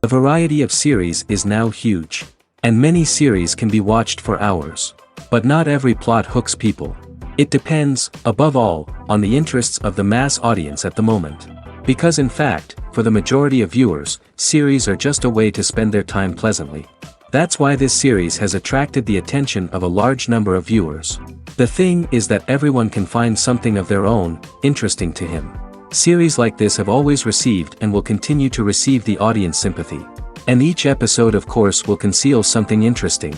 The variety of series is now huge. And many series can be watched for hours. But not every plot hooks people. It depends, above all, on the interests of the mass audience at the moment. Because in fact, for the majority of viewers, series are just a way to spend their time pleasantly. That's why this series has attracted the attention of a large number of viewers. The thing is that everyone can find something of their own, interesting to him. Series like this have always received and will continue to receive the audience sympathy. And each episode of course will conceal something interesting.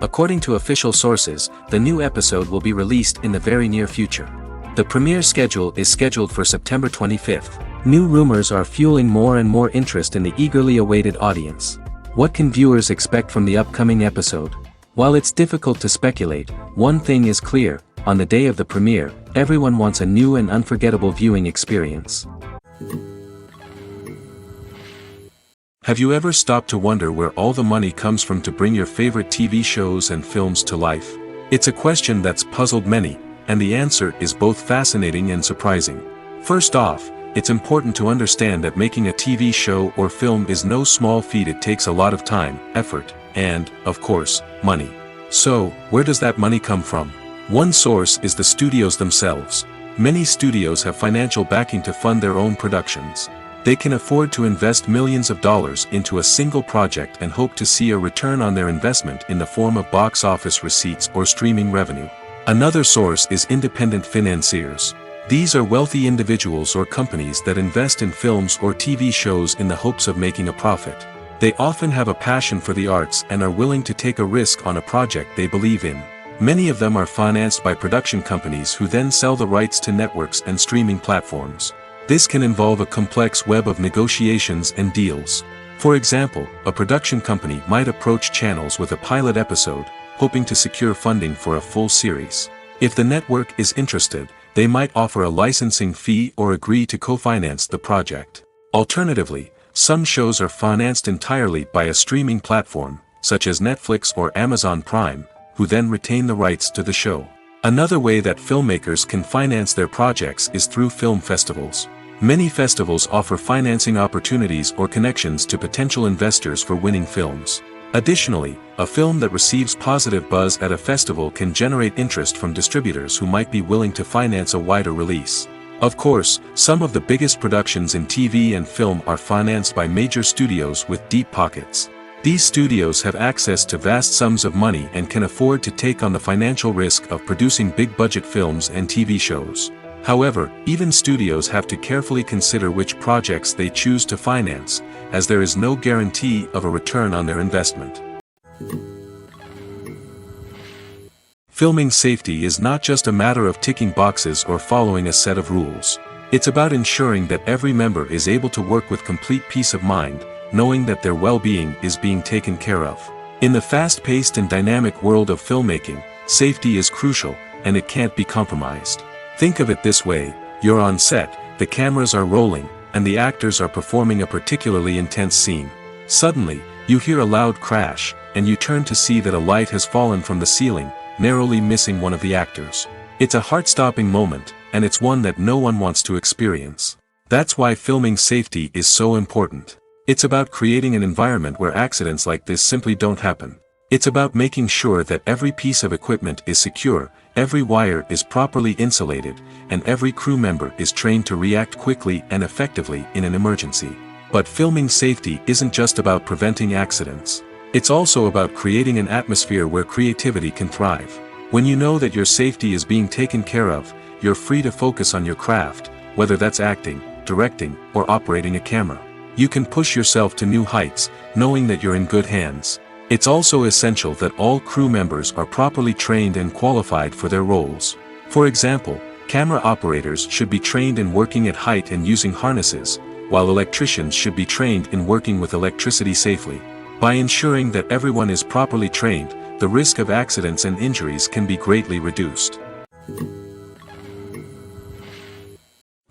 According to official sources, the new episode will be released in the very near future. The premiere schedule is scheduled for September 25th. New rumors are fueling more and more interest in the eagerly awaited audience. What can viewers expect from the upcoming episode? While it's difficult to speculate, one thing is clear: on the day of the premiere, everyone wants a new and unforgettable viewing experience. Have you ever stopped to wonder where all the money comes from to bring your favorite TV shows and films to life? It's a question that's puzzled many, and the answer is both fascinating and surprising. First off, it's important to understand that making a TV show or film is no small feat. It takes a lot of time, effort, and, of course, money. So, where does that money come from? One source is the studios themselves. Many studios have financial backing to fund their own productions. They can afford to invest millions of dollars into a single project and hope to see a return on their investment in the form of box office receipts or streaming revenue. Another source is independent financiers. These are wealthy individuals or companies that invest in films or TV shows in the hopes of making a profit. They often have a passion for the arts and are willing to take a risk on a project they believe in. Many of them are financed by production companies who then sell the rights to networks and streaming platforms. This can involve a complex web of negotiations and deals. For example, a production company might approach channels with a pilot episode, hoping to secure funding for a full series. If the network is interested, they might offer a licensing fee or agree to co-finance the project. Alternatively, some shows are financed entirely by a streaming platform, such as Netflix or Amazon Prime, who then retain the rights to the show. Another way that filmmakers can finance their projects is through film festivals. Many festivals offer financing opportunities or connections to potential investors for winning films. Additionally, a film that receives positive buzz at a festival can generate interest from distributors who might be willing to finance a wider release. Of course, some of the biggest productions in TV and film are financed by major studios with deep pockets. These studios have access to vast sums of money and can afford to take on the financial risk of producing big-budget films and TV shows. However, even studios have to carefully consider which projects they choose to finance, as there is no guarantee of a return on their investment. Filming safety is not just a matter of ticking boxes or following a set of rules. It's about ensuring that every member is able to work with complete peace of mind, knowing that their well-being is being taken care of. In the fast-paced and dynamic world of filmmaking, safety is crucial, and it can't be compromised. Think of it this way: you're on set, the cameras are rolling, and the actors are performing a particularly intense scene. Suddenly, you hear a loud crash, and you turn to see that a light has fallen from the ceiling, narrowly missing one of the actors. It's a heart-stopping moment, and it's one that no one wants to experience. That's why filming safety is so important. It's about creating an environment where accidents like this simply don't happen. It's about making sure that every piece of equipment is secure, every wire is properly insulated, and every crew member is trained to react quickly and effectively in an emergency. But filming safety isn't just about preventing accidents. It's also about creating an atmosphere where creativity can thrive. When you know that your safety is being taken care of, you're free to focus on your craft, whether that's acting, directing, or operating a camera. You can push yourself to new heights, knowing that you're in good hands. It's also essential that all crew members are properly trained and qualified for their roles. For example, camera operators should be trained in working at height and using harnesses, while electricians should be trained in working with electricity safely. By ensuring that everyone is properly trained, the risk of accidents and injuries can be greatly reduced.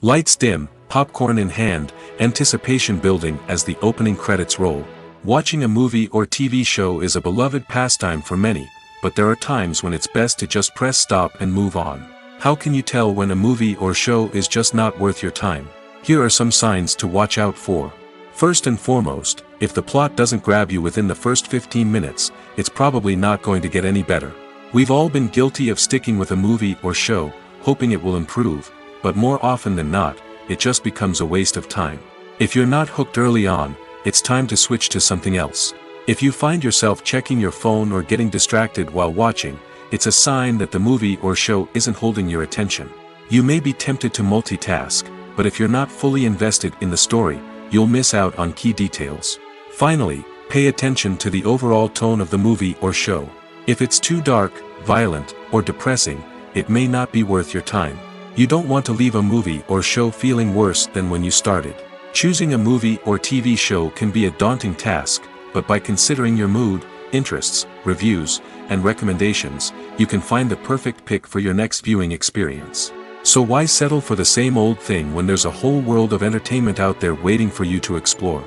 Lights dim, popcorn in hand, anticipation building as the opening credits roll. Watching a movie or TV show is a beloved pastime for many, but there are times when it's best to just press stop and move on. How can you tell when a movie or show is just not worth your time? Here are some signs to watch out for. First and foremost, if the plot doesn't grab you within the first 15 minutes, it's probably not going to get any better. We've all been guilty of sticking with a movie or show, hoping it will improve, but more often than not, it just becomes a waste of time. If you're not hooked early on, it's time to switch to something else. If you find yourself checking your phone or getting distracted while watching, it's a sign that the movie or show isn't holding your attention. You may be tempted to multitask, but if you're not fully invested in the story, you'll miss out on key details. Finally, pay attention to the overall tone of the movie or show. If it's too dark, violent, or depressing, it may not be worth your time. You don't want to leave a movie or show feeling worse than when you started. Choosing a movie or TV show can be a daunting task, but by considering your mood, interests, reviews, and recommendations, you can find the perfect pick for your next viewing experience. So why settle for the same old thing when there's a whole world of entertainment out there waiting for you to explore?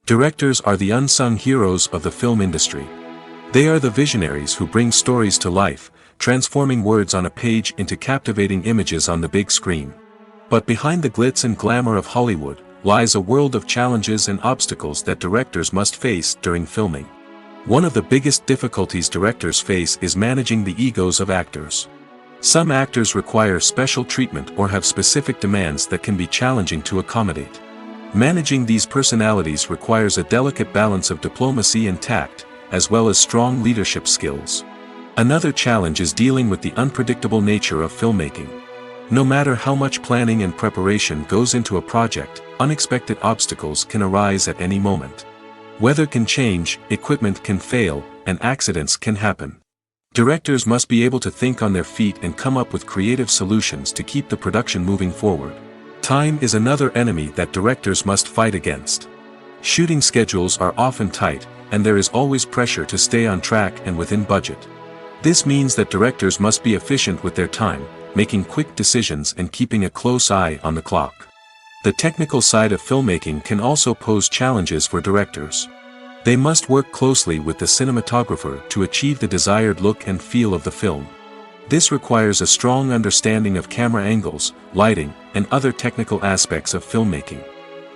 Directors are the unsung heroes of the film industry. They are the visionaries who bring stories to life, transforming words on a page into captivating images on the big screen. But behind the glitz and glamour of Hollywood, lies a world of challenges and obstacles that directors must face during filming. One of the biggest difficulties directors face is managing the egos of actors. Some actors require special treatment or have specific demands that can be challenging to accommodate. Managing these personalities requires a delicate balance of diplomacy and tact, as well as strong leadership skills. Another challenge is dealing with the unpredictable nature of filmmaking. No matter how much planning and preparation goes into a project, unexpected obstacles can arise at any moment. Weather can change, equipment can fail, and accidents can happen. Directors must be able to think on their feet and come up with creative solutions to keep the production moving forward. Time is another enemy that directors must fight against. Shooting schedules are often tight, and there is always pressure to stay on track and within budget. This means that directors must be efficient with their time, making quick decisions and keeping a close eye on the clock. The technical side of filmmaking can also pose challenges for directors. They must work closely with the cinematographer to achieve the desired look and feel of the film. This requires a strong understanding of camera angles, lighting, and other technical aspects of filmmaking.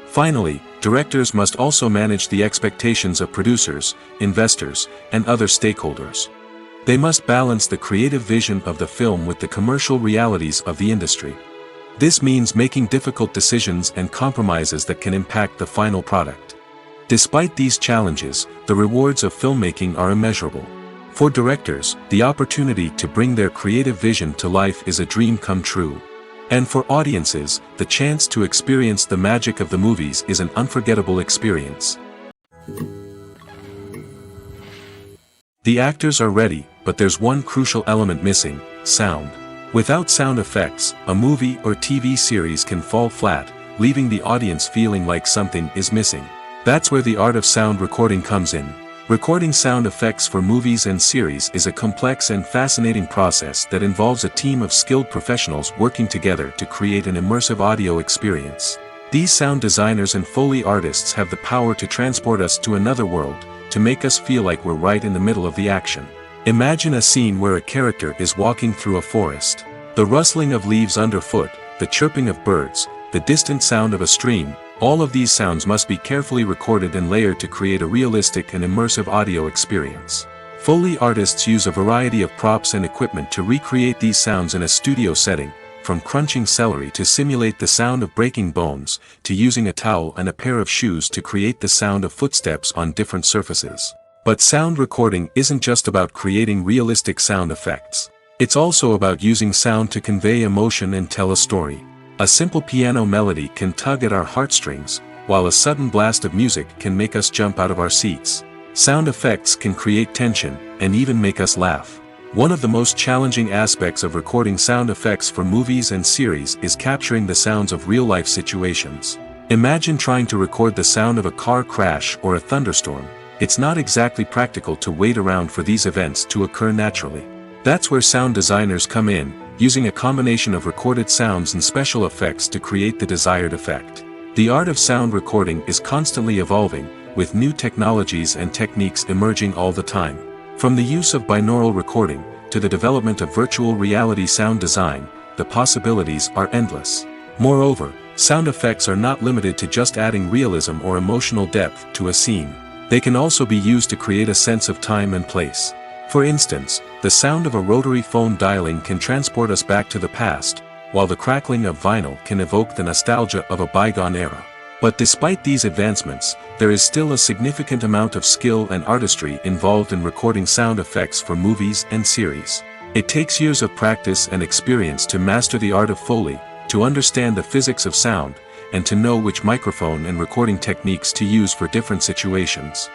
Finally, directors must also manage the expectations of producers, investors, and other stakeholders. They must balance the creative vision of the film with the commercial realities of the industry. This means making difficult decisions and compromises that can impact the final product. Despite these challenges, the rewards of filmmaking are immeasurable. For directors, the opportunity to bring their creative vision to life is a dream come true. And for audiences, the chance to experience the magic of the movies is an unforgettable experience. The actors are ready, but there's one crucial element missing: sound. Without sound effects, a movie or TV series can fall flat, leaving the audience feeling like something is missing. That's where the art of sound recording comes in. Recording sound effects for movies and series is a complex and fascinating process that involves a team of skilled professionals working together to create an immersive audio experience. These sound designers and Foley artists have the power to transport us to another world, to make us feel like we're right in the middle of the action. Imagine a scene where a character is walking through a forest. The rustling of leaves underfoot, the chirping of birds, the distant sound of a stream, all of these sounds must be carefully recorded and layered to create a realistic and immersive audio experience. Foley artists use a variety of props and equipment to recreate these sounds in a studio setting, from crunching celery to simulate the sound of breaking bones, to using a towel and a pair of shoes to create the sound of footsteps on different surfaces. But sound recording isn't just about creating realistic sound effects. It's also about using sound to convey emotion and tell a story. A simple piano melody can tug at our heartstrings, while a sudden blast of music can make us jump out of our seats. Sound effects can create tension, and even make us laugh. One of the most challenging aspects of recording sound effects for movies and series is capturing the sounds of real-life situations. Imagine trying to record the sound of a car crash or a thunderstorm. It's not exactly practical to wait around for these events to occur naturally. That's where sound designers come in, using a combination of recorded sounds and special effects to create the desired effect. The art of sound recording is constantly evolving, with new technologies and techniques emerging all the time. From the use of binaural recording, to the development of virtual reality sound design, the possibilities are endless. Moreover, Sound effects are not limited to just adding realism or emotional depth to a scene. They can also be used to create a sense of time and place. For instance, the sound of a rotary phone dialing can transport us back to the past, while the crackling of vinyl can evoke the nostalgia of a bygone era. But despite these advancements, there is still a significant amount of skill and artistry involved in recording sound effects for movies and series. It takes years of practice and experience to master the art of Foley, to understand the physics of sound, and to know which microphone and recording techniques to use for different situations.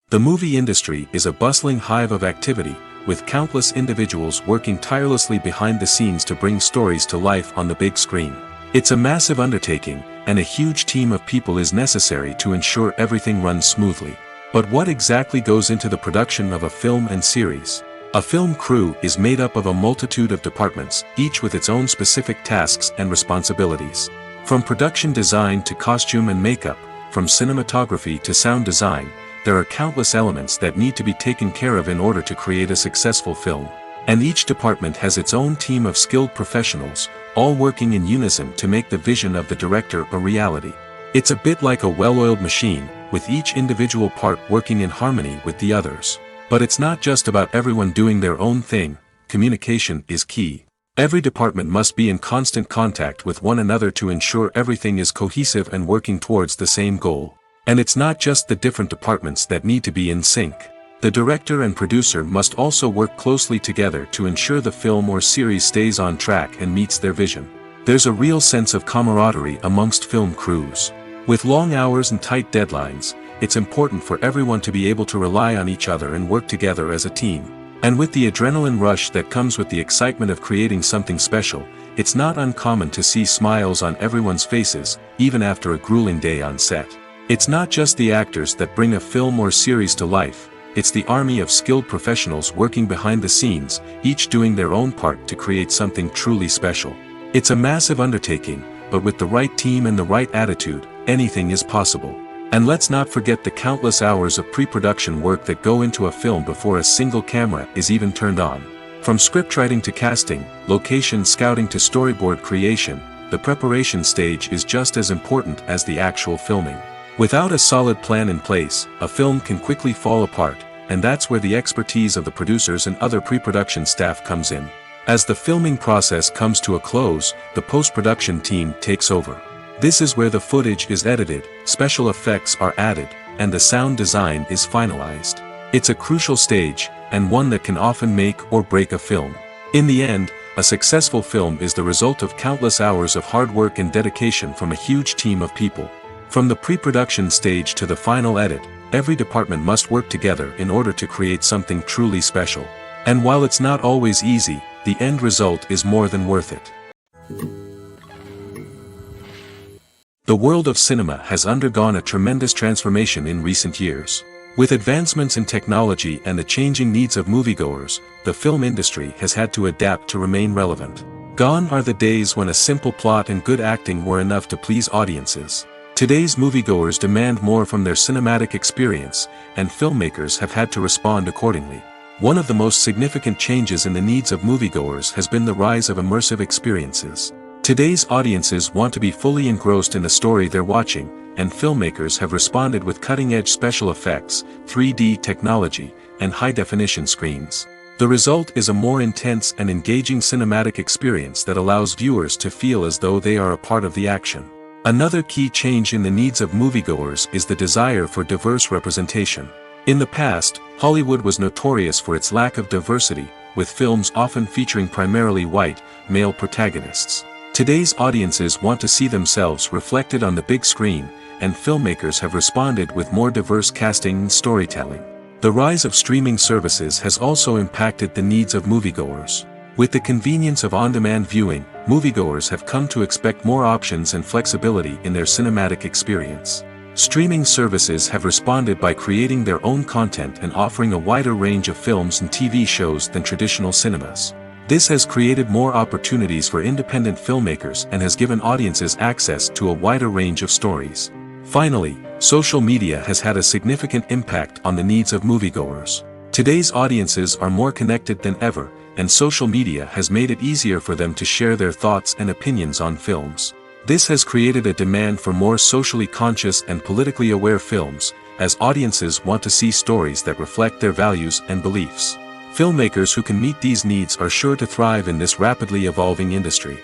The movie industry is a bustling hive of activity, with countless individuals working tirelessly behind the scenes to bring stories to life on the big screen. It's a massive undertaking, and a huge team of people is necessary to ensure everything runs smoothly. But what exactly goes into the production of a film and series? A film crew is made up of a multitude of departments, each with its own specific tasks and responsibilities. From production design to costume and makeup, from cinematography to sound design, there are countless elements that need to be taken care of in order to create a successful film. And each department has its own team of skilled professionals, all working in unison to make the vision of the director a reality. It's a bit like a well-oiled machine, with each individual part working in harmony with the others. But it's not just about everyone doing their own thing. Communication is key. Every department must be in constant contact with one another to ensure everything is cohesive and working towards the same goal. And it's not just the different departments that need to be in sync. The director and producer must also work closely together to ensure the film or series stays on track and meets their vision. There's a real sense of camaraderie amongst film crews. With long hours and tight deadlines, it's important for everyone to be able to rely on each other and work together as a team. And with the adrenaline rush that comes with the excitement of creating something special, it's not uncommon to see smiles on everyone's faces, even after a grueling day on set. It's not just the actors that bring a film or series to life, it's the army of skilled professionals working behind the scenes, each doing their own part to create something truly special. It's a massive undertaking, but with the right team and the right attitude, anything is possible. And let's not forget the countless hours of pre-production work that go into a film before a single camera is even turned on. From scriptwriting to casting, location scouting to storyboard creation, the preparation stage is just as important as the actual filming. Without a solid plan in place, a film can quickly fall apart, and that's where the expertise of the producers and other pre-production staff comes in. As the filming process comes to a close, the post-production team takes over. This is where the footage is edited, special effects are added, and the sound design is finalized. It's a crucial stage, and one that can often make or break a film. In the end, a successful film is the result of countless hours of hard work and dedication from a huge team of people. From the pre-production stage to the final edit, every department must work together in order to create something truly special. And while it's not always easy, the end result is more than worth it. The world of cinema has undergone a tremendous transformation in recent years. With advancements in technology and the changing needs of moviegoers, the film industry has had to adapt to remain relevant. Gone are the days when a simple plot and good acting were enough to please audiences. Today's moviegoers demand more from their cinematic experience, and filmmakers have had to respond accordingly. One of the most significant changes in the needs of moviegoers has been the rise of immersive experiences. Today's audiences want to be fully engrossed in the story they're watching, and filmmakers have responded with cutting-edge special effects, 3D technology, and high-definition screens. The result is a more intense and engaging cinematic experience that allows viewers to feel as though they are a part of the action. Another key change in the needs of moviegoers is the desire for diverse representation. In the past, Hollywood was notorious for its lack of diversity, with films often featuring primarily white, male protagonists. Today's audiences want to see themselves reflected on the big screen, and filmmakers have responded with more diverse casting and storytelling. The rise of streaming services has also impacted the needs of moviegoers. With the convenience of on-demand viewing, moviegoers have come to expect more options and flexibility in their cinematic experience. Streaming services have responded by creating their own content and offering a wider range of films and TV shows than traditional cinemas. This has created more opportunities for independent filmmakers and has given audiences access to a wider range of stories. Finally, social media has had a significant impact on the needs of moviegoers. Today's audiences are more connected than ever, and social media has made it easier for them to share their thoughts and opinions on films. This has created a demand for more socially conscious and politically aware films, as audiences want to see stories that reflect their values and beliefs. Filmmakers who can meet these needs are sure to thrive in this rapidly evolving industry.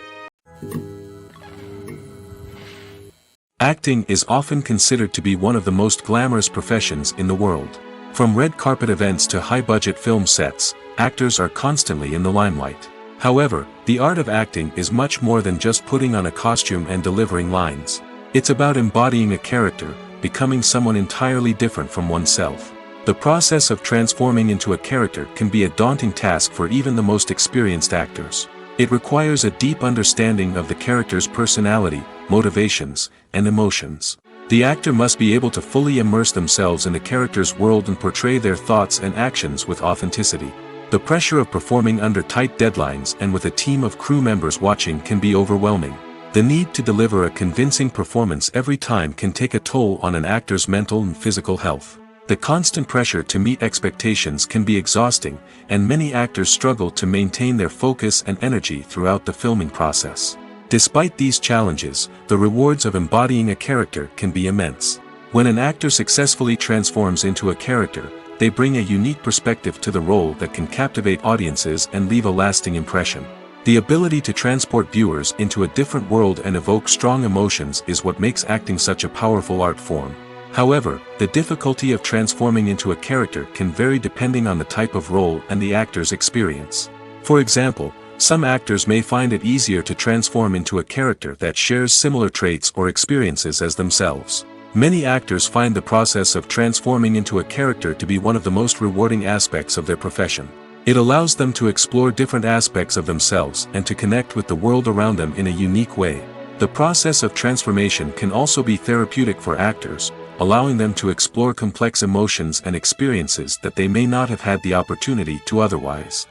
Acting is often considered to be one of the most glamorous professions in the world. From red carpet events to high-budget film sets, actors are constantly in the limelight. However, the art of acting is much more than just putting on a costume and delivering lines. It's about embodying a character, becoming someone entirely different from oneself. The process of transforming into a character can be a daunting task for even the most experienced actors. It requires a deep understanding of the character's personality, motivations, and emotions. The actor must be able to fully immerse themselves in the character's world and portray their thoughts and actions with authenticity. The pressure of performing under tight deadlines and with a team of crew members watching can be overwhelming. The need to deliver a convincing performance every time can take a toll on an actor's mental and physical health. The constant pressure to meet expectations can be exhausting, and many actors struggle to maintain their focus and energy throughout the filming process. Despite these challenges, the rewards of embodying a character can be immense. When an actor successfully transforms into a character, they bring a unique perspective to the role that can captivate audiences and leave a lasting impression. The ability to transport viewers into a different world and evoke strong emotions is what makes acting such a powerful art form. However, the difficulty of transforming into a character can vary depending on the type of role and the actor's experience. For example, some actors may find it easier to transform into a character that shares similar traits or experiences as themselves. Many actors find the process of transforming into a character to be one of the most rewarding aspects of their profession. It allows them to explore different aspects of themselves and to connect with the world around them in a unique way. The process of transformation can also be therapeutic for actors, allowing them to explore complex emotions and experiences that they may not have had the opportunity to otherwise.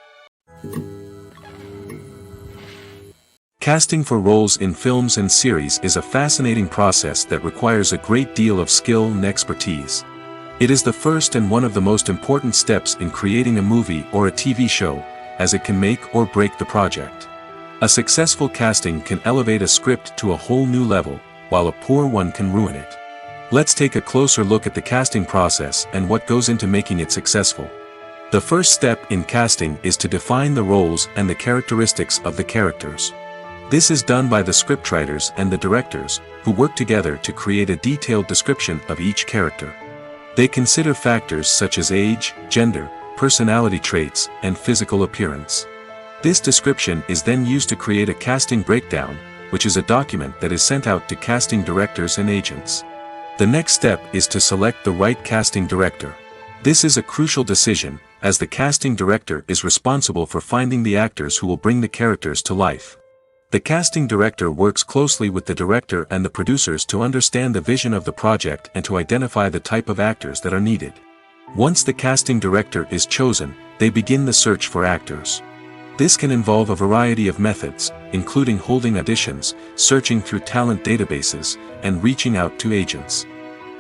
Casting for roles in films and series is a fascinating process that requires a great deal of skill and expertise. It is the first and one of the most important steps in creating a movie or a TV show, as it can make or break the project. A successful casting can elevate a script to a whole new level, while a poor one can ruin it. Let's take a closer look at the casting process and what goes into making it successful. The first step in casting is to define the roles and the characteristics of the characters. This is done by the scriptwriters and the directors, who work together to create a detailed description of each character. They consider factors such as age, gender, personality traits, and physical appearance. This description is then used to create a casting breakdown, which is a document that is sent out to casting directors and agents. The next step is to select the right casting director. This is a crucial decision, as the casting director is responsible for finding the actors who will bring the characters to life. The casting director works closely with the director and the producers to understand the vision of the project and to identify the type of actors that are needed. Once the casting director is chosen, they begin the search for actors. This can involve a variety of methods, including holding auditions, searching through talent databases, and reaching out to agents.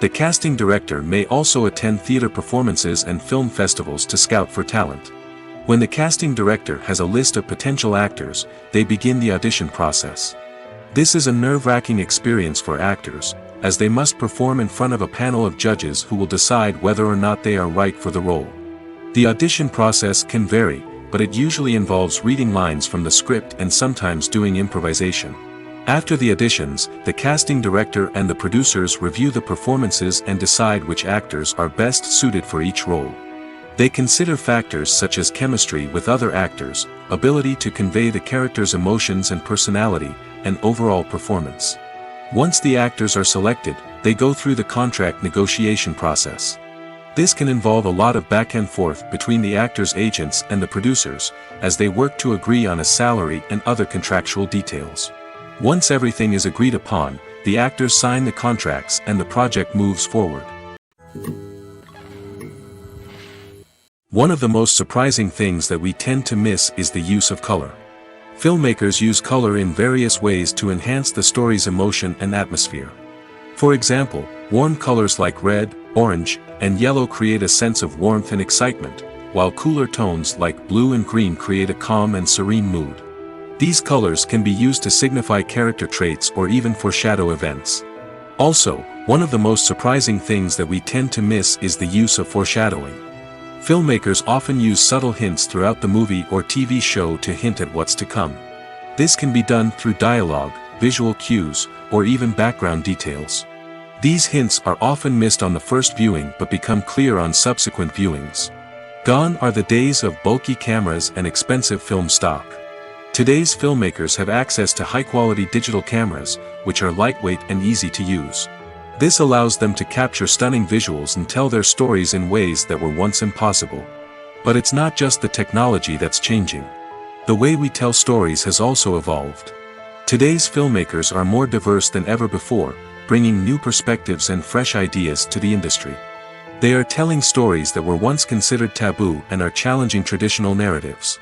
The casting director may also attend theater performances and film festivals to scout for talent. When the casting director has a list of potential actors, they begin the audition process. This is a nerve-wracking experience for actors, as they must perform in front of a panel of judges who will decide whether or not they are right for the role. The audition process can vary, but it usually involves reading lines from the script and sometimes doing improvisation. After the auditions, the casting director and the producers review the performances and decide which actors are best suited for each role. They consider factors such as chemistry with other actors, ability to convey the character's emotions and personality, and overall performance. Once the actors are selected, they go through the contract negotiation process. This can involve a lot of back and forth between the actors' agents and the producers, as they work to agree on a salary and other contractual details. Once everything is agreed upon, the actors sign the contracts and the project moves forward. One of the most surprising things that we tend to miss is the use of color. Filmmakers use color in various ways to enhance the story's emotion and atmosphere. For example, warm colors like red, orange, and yellow create a sense of warmth and excitement, while cooler tones like blue and green create a calm and serene mood. These colors can be used to signify character traits or even foreshadow events. Also, one of the most surprising things that we tend to miss is the use of foreshadowing. Filmmakers often use subtle hints throughout the movie or TV show to hint at what's to come. This can be done through dialogue, visual cues, or even background details. These hints are often missed on the first viewing but become clear on subsequent viewings. Gone are the days of bulky cameras and expensive film stock. Today's filmmakers have access to high-quality digital cameras, which are lightweight and easy to use. This allows them to capture stunning visuals and tell their stories in ways that were once impossible. But it's not just the technology that's changing. The way we tell stories has also evolved. Today's filmmakers are more diverse than ever before, bringing new perspectives and fresh ideas to the industry. They are telling stories that were once considered taboo and are challenging traditional narratives.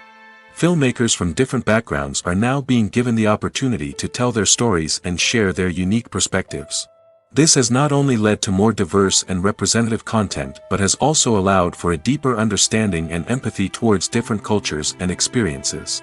Filmmakers from different backgrounds are now being given the opportunity to tell their stories and share their unique perspectives. This has not only led to more diverse and representative content but has also allowed for a deeper understanding and empathy towards different cultures and experiences.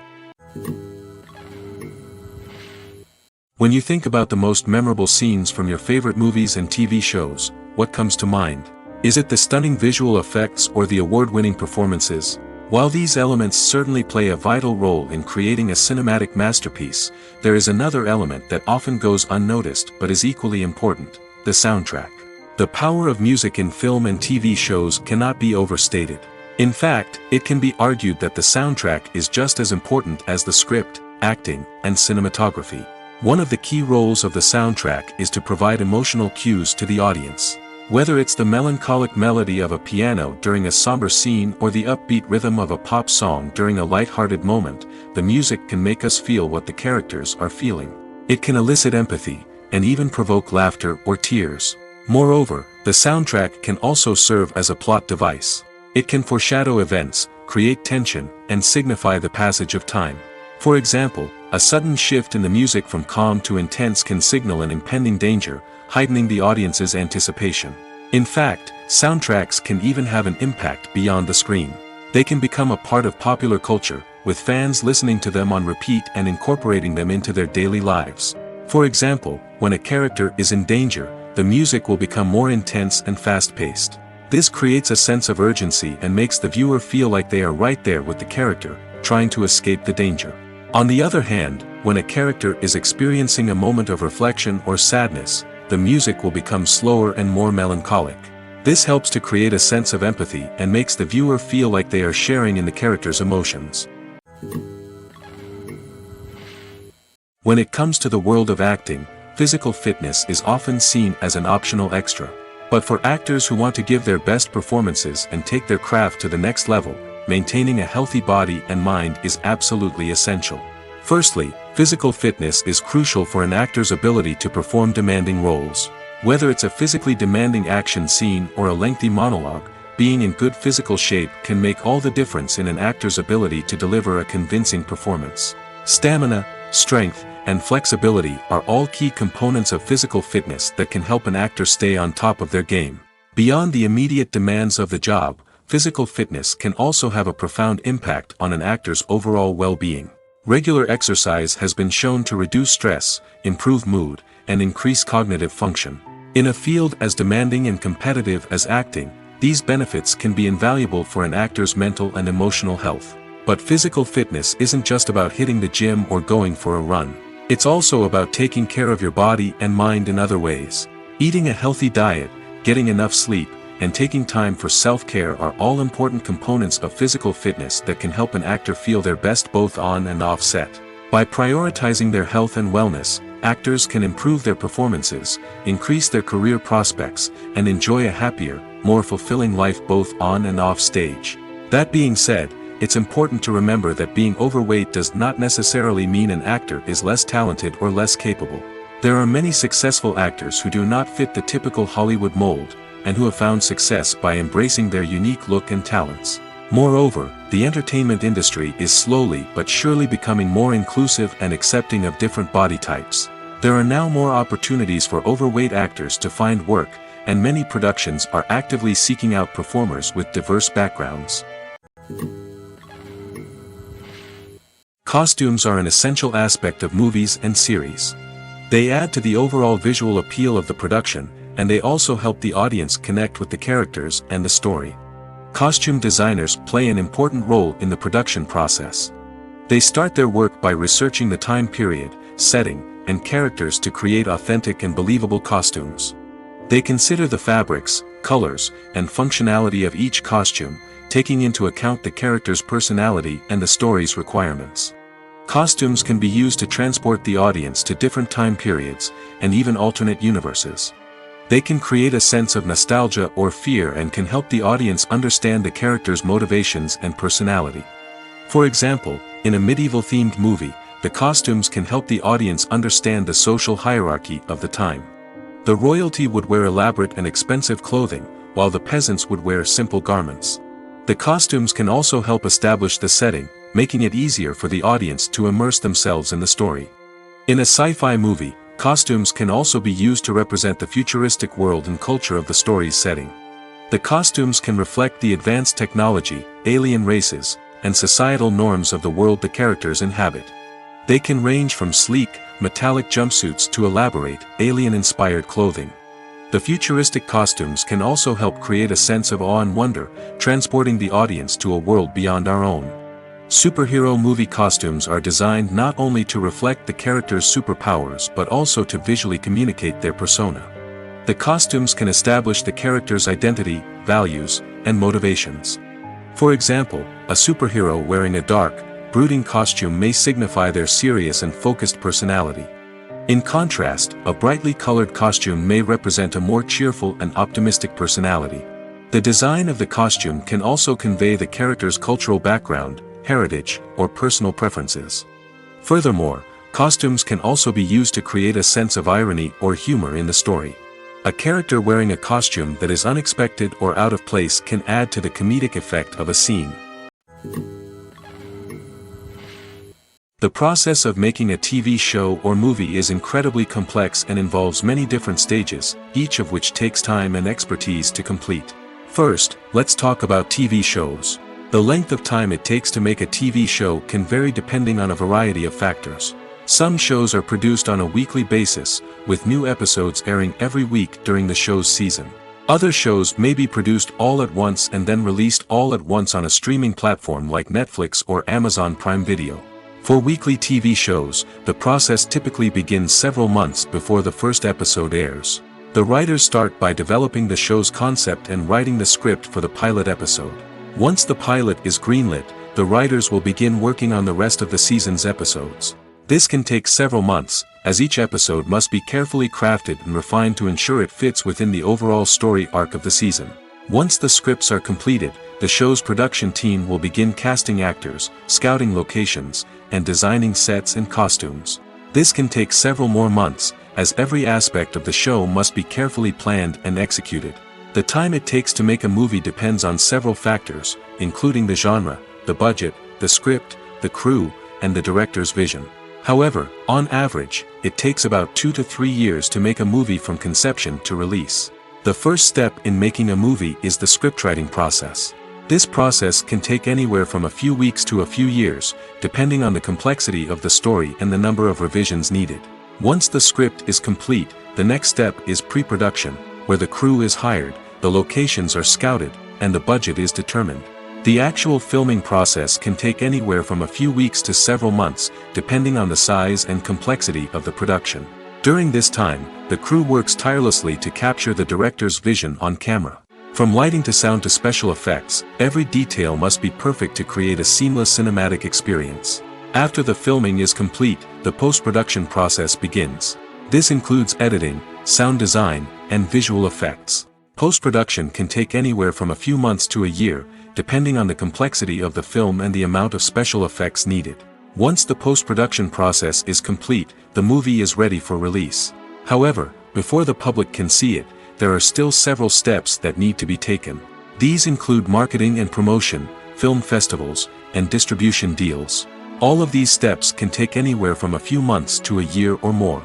When you think about the most memorable scenes from your favorite movies and TV shows, what comes to mind? Is it the stunning visual effects or the award-winning performances? While these elements certainly play a vital role in creating a cinematic masterpiece, there is another element that often goes unnoticed but is equally important: the soundtrack. The power of music in film and TV shows cannot be overstated. In fact, it can be argued that the soundtrack is just as important as the script, acting, and cinematography. One of the key roles of the soundtrack is to provide emotional cues to the audience. Whether it's the melancholic melody of a piano during a somber scene or the upbeat rhythm of a pop song during a light-hearted moment, the music can make us feel what the characters are feeling. It can elicit empathy, and even provoke laughter or tears. Moreover, the soundtrack can also serve as a plot device. It can foreshadow events, create tension, and signify the passage of time. For example, a sudden shift in the music from calm to intense can signal an impending danger, heightening the audience's anticipation. In fact, soundtracks can even have an impact beyond the screen. They can become a part of popular culture, with fans listening to them on repeat and incorporating them into their daily lives. For example, when a character is in danger, the music will become more intense and fast-paced. This creates a sense of urgency and makes the viewer feel like they are right there with the character, trying to escape the danger. On the other hand, when a character is experiencing a moment of reflection or sadness, the music will become slower and more melancholic. This helps to create a sense of empathy and makes the viewer feel like they are sharing in the character's emotions. When it comes to the world of acting, physical fitness is often seen as an optional extra. But for actors who want to give their best performances and take their craft to the next level, maintaining a healthy body and mind is absolutely essential. Firstly, physical fitness is crucial for an actor's ability to perform demanding roles. Whether it's a physically demanding action scene or a lengthy monologue, being in good physical shape can make all the difference in an actor's ability to deliver a convincing performance. Stamina, strength, and flexibility are all key components of physical fitness that can help an actor stay on top of their game. Beyond the immediate demands of the job, physical fitness can also have a profound impact on an actor's overall well-being. Regular exercise has been shown to reduce stress, improve mood, and increase cognitive function. In a field as demanding and competitive as acting, these benefits can be invaluable for an actor's mental and emotional health. But physical fitness isn't just about hitting the gym or going for a run. It's also about taking care of your body and mind in other ways. Eating a healthy diet, getting enough sleep, and taking time for self-care are all important components of physical fitness that can help an actor feel their best both on and off set. By prioritizing their health and wellness, actors can improve their performances, increase their career prospects, and enjoy a happier, more fulfilling life both on and off stage. That being said, it's important to remember that being overweight does not necessarily mean an actor is less talented or less capable. There are many successful actors who do not fit the typical Hollywood mold, and who have found success by embracing their unique look and talents. Moreover, the entertainment industry is slowly but surely becoming more inclusive and accepting of different body types. There are now more opportunities for overweight actors to find work, and many productions are actively seeking out performers with diverse backgrounds. Costumes are an essential aspect of movies and series. They add to the overall visual appeal of the production, and they also help the audience connect with the characters and the story. Costume designers play an important role in the production process. They start their work by researching the time period, setting, and characters to create authentic and believable costumes. They consider the fabrics, colors, and functionality of each costume, taking into account the character's personality and the story's requirements. Costumes can be used to transport the audience to different time periods, and even alternate universes. They can create a sense of nostalgia or fear and can help the audience understand the character's motivations and personality. For example, in a medieval-themed movie, the costumes can help the audience understand the social hierarchy of the time. The royalty would wear elaborate and expensive clothing, while the peasants would wear simple garments. The costumes can also help establish the setting, making it easier for the audience to immerse themselves in the story. In a sci-fi movie, costumes can also be used to represent the futuristic world and culture of the story's setting. The costumes can reflect the advanced technology, alien races, and societal norms of the world the characters inhabit. They can range from sleek, metallic jumpsuits to elaborate, alien-inspired clothing. The futuristic costumes can also help create a sense of awe and wonder, transporting the audience to a world beyond our own. Superhero movie costumes are designed not only to reflect the character's superpowers but also to visually communicate their persona. The costumes can establish the character's identity, values, and motivations. For example, a superhero wearing a dark, brooding costume may signify their serious and focused personality. In contrast, a brightly colored costume may represent a more cheerful and optimistic personality. The design of the costume can also convey the character's cultural background, heritage, or personal preferences. Furthermore, costumes can also be used to create a sense of irony or humor in the story. A character wearing a costume that is unexpected or out of place can add to the comedic effect of a scene. The process of making a TV show or movie is incredibly complex and involves many different stages, each of which takes time and expertise to complete. First, let's talk about TV shows. The length of time it takes to make a TV show can vary depending on a variety of factors. Some shows are produced on a weekly basis, with new episodes airing every week during the show's season. Other shows may be produced all at once and then released all at once on a streaming platform like Netflix or Amazon Prime Video. For weekly TV shows, the process typically begins several months before the first episode airs. The writers start by developing the show's concept and writing the script for the pilot episode. Once the pilot is greenlit, the writers will begin working on the rest of the season's episodes. This can take several months, as each episode must be carefully crafted and refined to ensure it fits within the overall story arc of the season. Once the scripts are completed, the show's production team will begin casting actors, scouting locations, and designing sets and costumes. This can take several more months, as every aspect of the show must be carefully planned and executed. The time it takes to make a movie depends on several factors, including the genre, the budget, the script, the crew, and the director's vision. However, on average, it takes about 2 to 3 years to make a movie from conception to release. The first step in making a movie is the scriptwriting process. This process can take anywhere from a few weeks to a few years, depending on the complexity of the story and the number of revisions needed. Once the script is complete, the next step is pre-production, where the crew is hired, the locations are scouted, and the budget is determined. The actual filming process can take anywhere from a few weeks to several months, depending on the size and complexity of the production. During this time, the crew works tirelessly to capture the director's vision on camera. From lighting to sound to special effects, every detail must be perfect to create a seamless cinematic experience. After the filming is complete, the post-production process begins. This includes editing, sound design, and visual effects. Post-production can take anywhere from a few months to a year, depending on the complexity of the film and the amount of special effects needed. Once the post-production process is complete, the movie is ready for release. However, before the public can see it, there are still several steps that need to be taken. These include marketing and promotion, film festivals, and distribution deals. All of these steps can take anywhere from a few months to a year or more.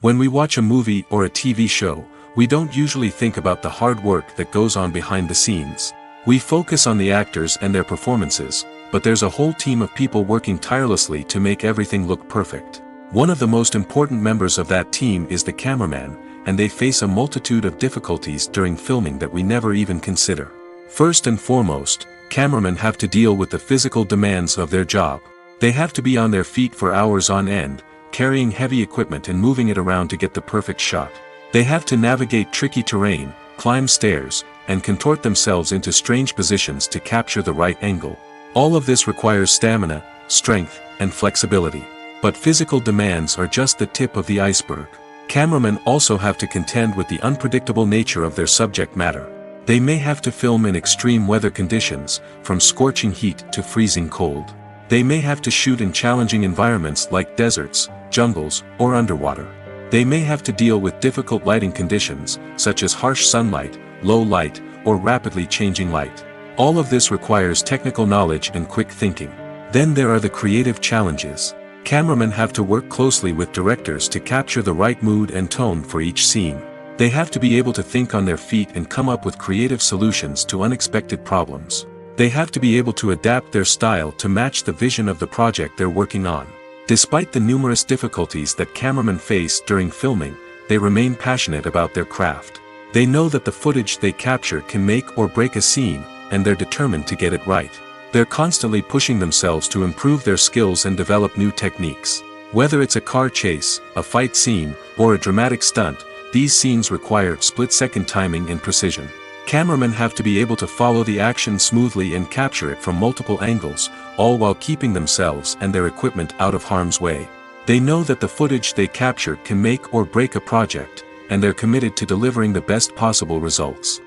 When we watch a movie or a TV show, We don't usually think about the hard work that goes on behind the scenes. We focus on the actors and their performances, but there's a whole team of people working tirelessly to make everything look perfect. One of the most important members of that team is the cameraman, and they face a multitude of difficulties during filming that we never even consider. First and foremost, cameramen have to deal with the physical demands of their job. They have to be on their feet for hours on end, carrying heavy equipment and moving it around to get the perfect shot. They have to navigate tricky terrain, climb stairs, and contort themselves into strange positions to capture the right angle. All of this requires stamina, strength, and flexibility. But physical demands are just the tip of the iceberg. Cameramen also have to contend with the unpredictable nature of their subject matter. They may have to film in extreme weather conditions, from scorching heat to freezing cold. They may have to shoot in challenging environments like deserts, jungles, or underwater. They may have to deal with difficult lighting conditions, such as harsh sunlight, low light, or rapidly changing light. All of this requires technical knowledge and quick thinking. Then there are the creative challenges. Cameramen have to work closely with directors to capture the right mood and tone for each scene. They have to be able to think on their feet and come up with creative solutions to unexpected problems. They have to be able to adapt their style to match the vision of the project they're working on. Despite the numerous difficulties that cameramen face during filming, they remain passionate about their craft. They know that the footage they capture can make or break a scene, and they're determined to get it right. They're constantly pushing themselves to improve their skills and develop new techniques. Whether it's a car chase, a fight scene, or a dramatic stunt, these scenes require split-second timing and precision. Cameramen have to be able to follow the action smoothly and capture it from multiple angles, all while keeping themselves and their equipment out of harm's way. They know that the footage they capture can make or break a project, and they're committed to delivering the best possible results.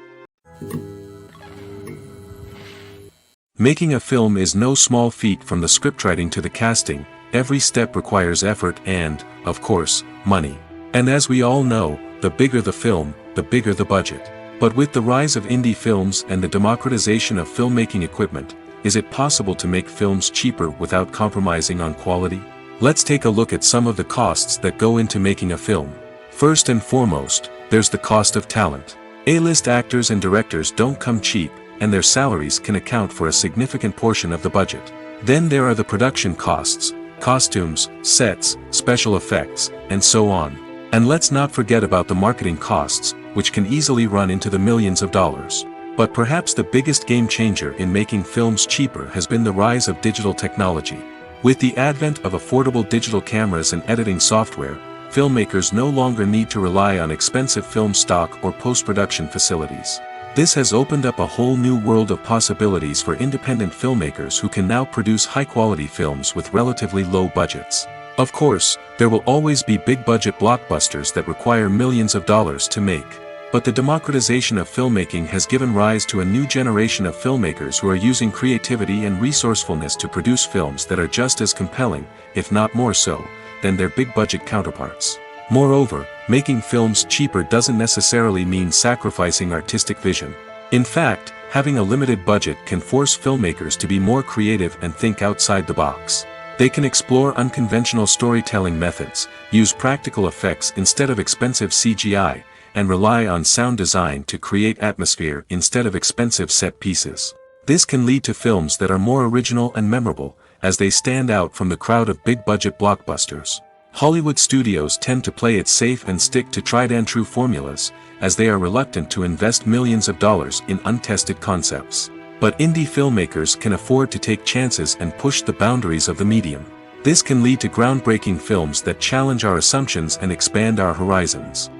Making a film is no small feat. From the scriptwriting to the casting, every step requires effort and, of course, money. And as we all know, the bigger the film, the bigger the budget. But with the rise of indie films and the democratization of filmmaking equipment, is it possible to make films cheaper without compromising on quality? Let's take a look at some of the costs that go into making a film. First and foremost, there's the cost of talent. A-list actors and directors don't come cheap, and their salaries can account for a significant portion of the budget. Then there are the production costs, costumes, sets, special effects, and so on. And let's not forget about the marketing costs, which can easily run into the millions of dollars. But perhaps the biggest game changer in making films cheaper has been the rise of digital technology. With the advent of affordable digital cameras and editing software, filmmakers no longer need to rely on expensive film stock or post-production facilities. This has opened up a whole new world of possibilities for independent filmmakers who can now produce high-quality films with relatively low budgets. Of course, there will always be big-budget blockbusters that require millions of dollars to make. But the democratization of filmmaking has given rise to a new generation of filmmakers who are using creativity and resourcefulness to produce films that are just as compelling, if not more so, than their big-budget counterparts. Moreover, making films cheaper doesn't necessarily mean sacrificing artistic vision. In fact, having a limited budget can force filmmakers to be more creative and think outside the box. They can explore unconventional storytelling methods, use practical effects instead of expensive CGI, and rely on sound design to create atmosphere instead of expensive set pieces. This can lead to films that are more original and memorable, as they stand out from the crowd of big-budget blockbusters. Hollywood studios tend to play it safe and stick to tried-and-true formulas, as they are reluctant to invest millions of dollars in untested concepts. But indie filmmakers can afford to take chances and push the boundaries of the medium. This can lead to groundbreaking films that challenge our assumptions and expand our horizons.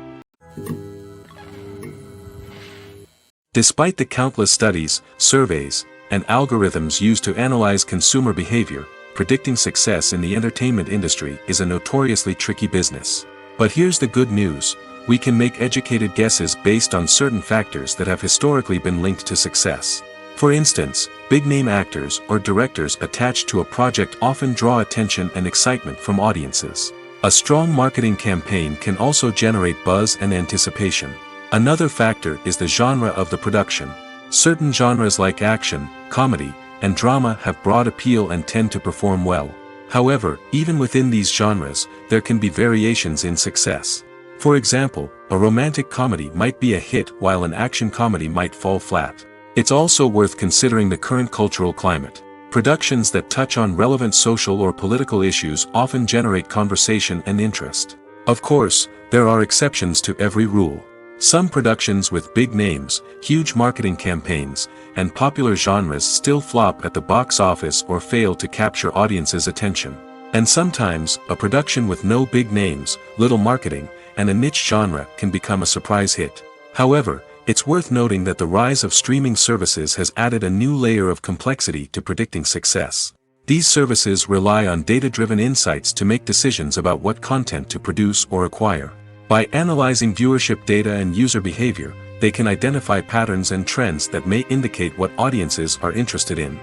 Despite the countless studies, surveys, and algorithms used to analyze consumer behavior, predicting success in the entertainment industry is a notoriously tricky business. But here's the good news: we can make educated guesses based on certain factors that have historically been linked to success. For instance, big-name actors or directors attached to a project often draw attention and excitement from audiences. A strong marketing campaign can also generate buzz and anticipation. Another factor is the genre of the production. Certain genres like action, comedy, and drama have broad appeal and tend to perform well. However, even within these genres, there can be variations in success. For example, a romantic comedy might be a hit while an action comedy might fall flat. It's also worth considering the current cultural climate. Productions that touch on relevant social or political issues often generate conversation and interest. Of course, there are exceptions to every rule. Some productions with big names, huge marketing campaigns, and popular genres still flop at the box office or fail to capture audiences' attention. And sometimes, a production with no big names, little marketing, and a niche genre can become a surprise hit. However, it's worth noting that the rise of streaming services has added a new layer of complexity to predicting success. These services rely on data-driven insights to make decisions about what content to produce or acquire. By analyzing viewership data and user behavior, they can identify patterns and trends that may indicate what audiences are interested in.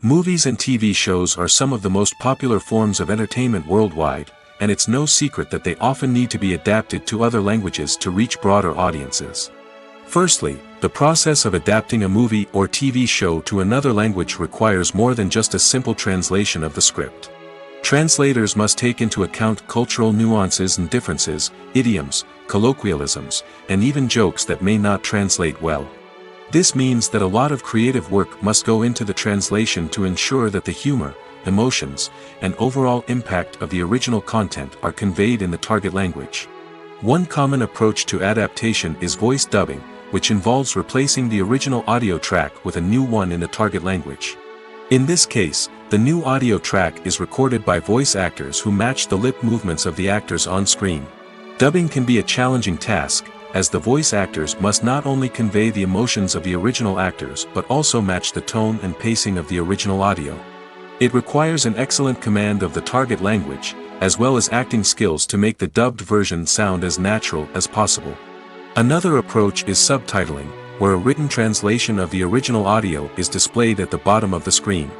Movies and TV shows are some of the most popular forms of entertainment worldwide, and it's no secret that they often need to be adapted to other languages to reach broader audiences. Firstly, the process of adapting a movie or TV show to another language requires more than just a simple translation of the script. Translators must take into account cultural nuances and differences, idioms, colloquialisms, and even jokes that may not translate well. This means that a lot of creative work must go into the translation to ensure that the humor, emotions, and overall impact of the original content are conveyed in the target language. One common approach to adaptation is voice dubbing, which involves replacing the original audio track with a new one in the target language. In this case, the new audio track is recorded by voice actors who match the lip movements of the actors on screen. Dubbing can be a challenging task, as the voice actors must not only convey the emotions of the original actors but also match the tone and pacing of the original audio. It requires an excellent command of the target language, as well as acting skills to make the dubbed version sound as natural as possible. Another approach is subtitling, where a written translation of the original audio is displayed at the bottom of the screen.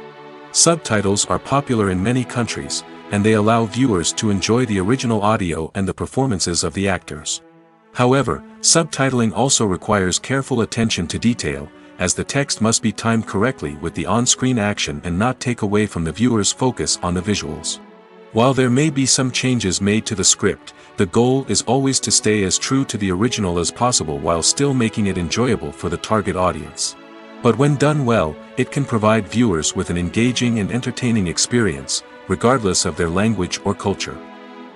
Subtitles are popular in many countries, and they allow viewers to enjoy the original audio and the performances of the actors. However, subtitling also requires careful attention to detail, as the text must be timed correctly with the on-screen action and not take away from the viewer's focus on the visuals. While there may be some changes made to the script, the goal is always to stay as true to the original as possible while still making it enjoyable for the target audience. But when done well, it can provide viewers with an engaging and entertaining experience, regardless of their language or culture.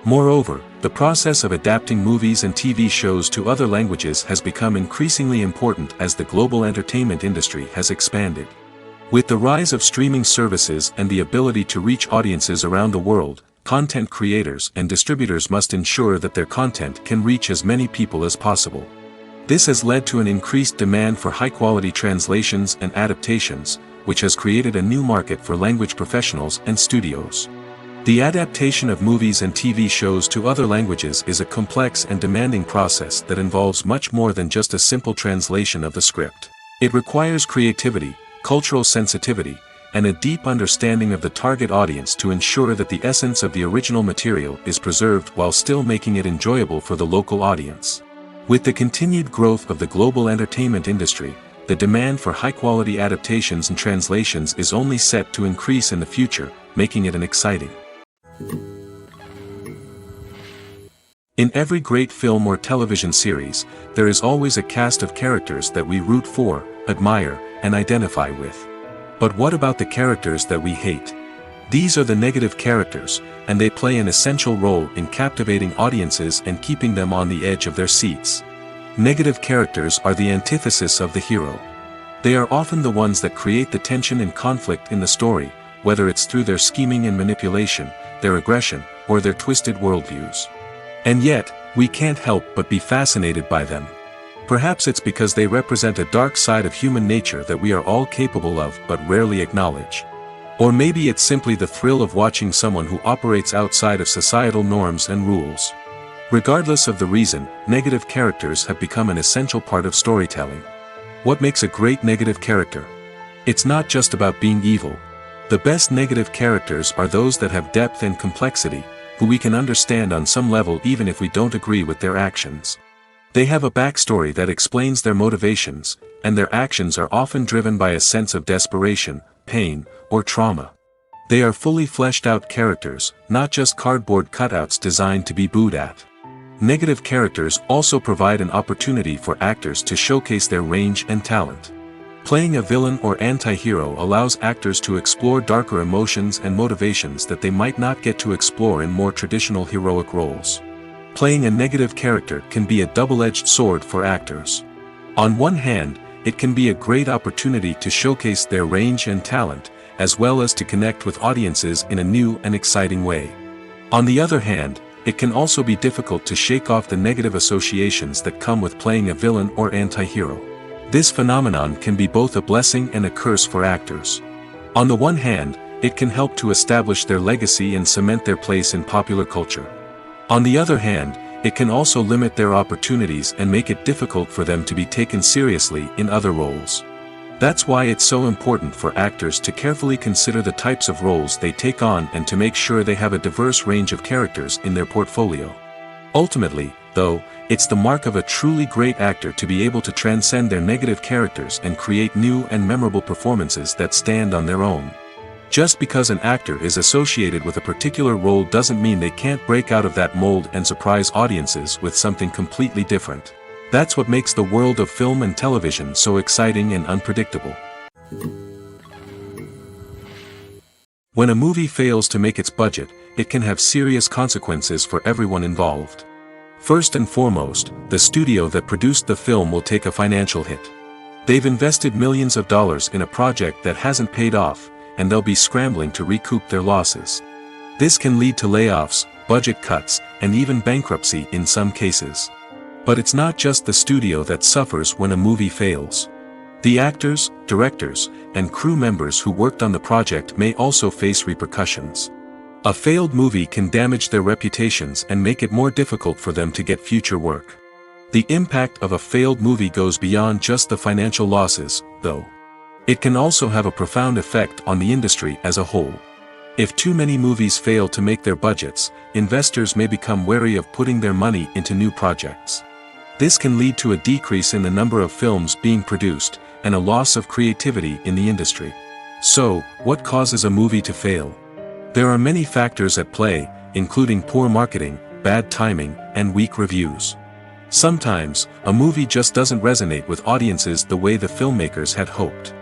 Moreover, the process of adapting movies and TV shows to other languages has become increasingly important as the global entertainment industry has expanded. With the rise of streaming services and the ability to reach audiences around the world, content creators and distributors must ensure that their content can reach as many people as possible. This has led to an increased demand for high-quality translations and adaptations, which has created a new market for language professionals and studios. The adaptation of movies and TV shows to other languages is a complex and demanding process that involves much more than just a simple translation of the script. It requires creativity, cultural sensitivity, and a deep understanding of the target audience to ensure that the essence of the original material is preserved while still making it enjoyable for the local audience. With the continued growth of the global entertainment industry, the demand for high-quality adaptations and translations is only set to increase in the future, making it an exciting. In every great film or television series, there is always a cast of characters that we root for, admire, and identify with. But what about the characters that we hate? These are the negative characters, and they play an essential role in captivating audiences and keeping them on the edge of their seats. Negative characters are the antithesis of the hero. They are often the ones that create the tension and conflict in the story, whether it's through their scheming and manipulation, their aggression, or their twisted worldviews. And yet, we can't help but be fascinated by them. Perhaps it's because they represent a dark side of human nature that we are all capable of but rarely acknowledge. Or maybe it's simply the thrill of watching someone who operates outside of societal norms and rules. Regardless of the reason, negative characters have become an essential part of storytelling. What makes a great negative character? It's not just about being evil. The best negative characters are those that have depth and complexity, who we can understand on some level even if we don't agree with their actions. They have a backstory that explains their motivations, and their actions are often driven by a sense of desperation, pain, or trauma. They are fully fleshed out characters, not just cardboard cutouts designed to be booed at. Negative characters also provide an opportunity for actors to showcase their range and talent. Playing a villain or anti-hero allows actors to explore darker emotions and motivations that they might not get to explore in more traditional heroic roles. Playing a negative character can be a double-edged sword for actors. On one hand, it can be a great opportunity to showcase their range and talent, as well as to connect with audiences in a new and exciting way. On the other hand, it can also be difficult to shake off the negative associations that come with playing a villain or anti-hero. This phenomenon can be both a blessing and a curse for actors. On the one hand, it can help to establish their legacy and cement their place in popular culture. On the other hand, it can also limit their opportunities and make it difficult for them to be taken seriously in other roles. That's why it's so important for actors to carefully consider the types of roles they take on and to make sure they have a diverse range of characters in their portfolio. Ultimately, though, it's the mark of a truly great actor to be able to transcend their negative characters and create new and memorable performances that stand on their own. Just because an actor is associated with a particular role doesn't mean they can't break out of that mold and surprise audiences with something completely different. That's what makes the world of film and television so exciting and unpredictable. When a movie fails to make its budget, it can have serious consequences for everyone involved. First and foremost, the studio that produced the film will take a financial hit. They've invested millions of dollars in a project that hasn't paid off, and they'll be scrambling to recoup their losses. This can lead to layoffs, budget cuts, and even bankruptcy in some cases. But it's not just the studio that suffers when a movie fails. The actors, directors, and crew members who worked on the project may also face repercussions. A failed movie can damage their reputations and make it more difficult for them to get future work. The impact of a failed movie goes beyond just the financial losses, though. It can also have a profound effect on the industry as a whole. If too many movies fail to make their budgets, investors may become wary of putting their money into new projects. This can lead to a decrease in the number of films being produced, and a loss of creativity in the industry. So, what causes a movie to fail? There are many factors at play, including poor marketing, bad timing, and weak reviews. Sometimes, a movie just doesn't resonate with audiences the way the filmmakers had hoped.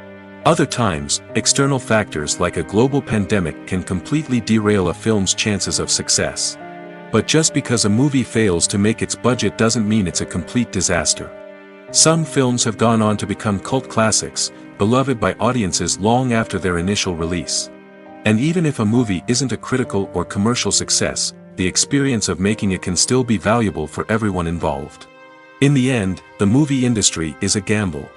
Other times, external factors like a global pandemic can completely derail a film's chances of success. But just because a movie fails to make its budget doesn't mean it's a complete disaster. Some films have gone on to become cult classics, beloved by audiences long after their initial release. And even if a movie isn't a critical or commercial success, the experience of making it can still be valuable for everyone involved. In the end, the movie industry is a gamble.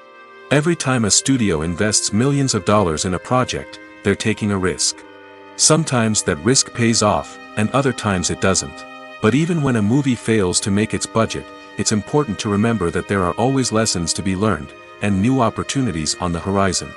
Every time a studio invests millions of dollars in a project, they're taking a risk. Sometimes that risk pays off, and other times it doesn't. But even when a movie fails to make its budget, it's important to remember that there are always lessons to be learned, and new opportunities on the horizon.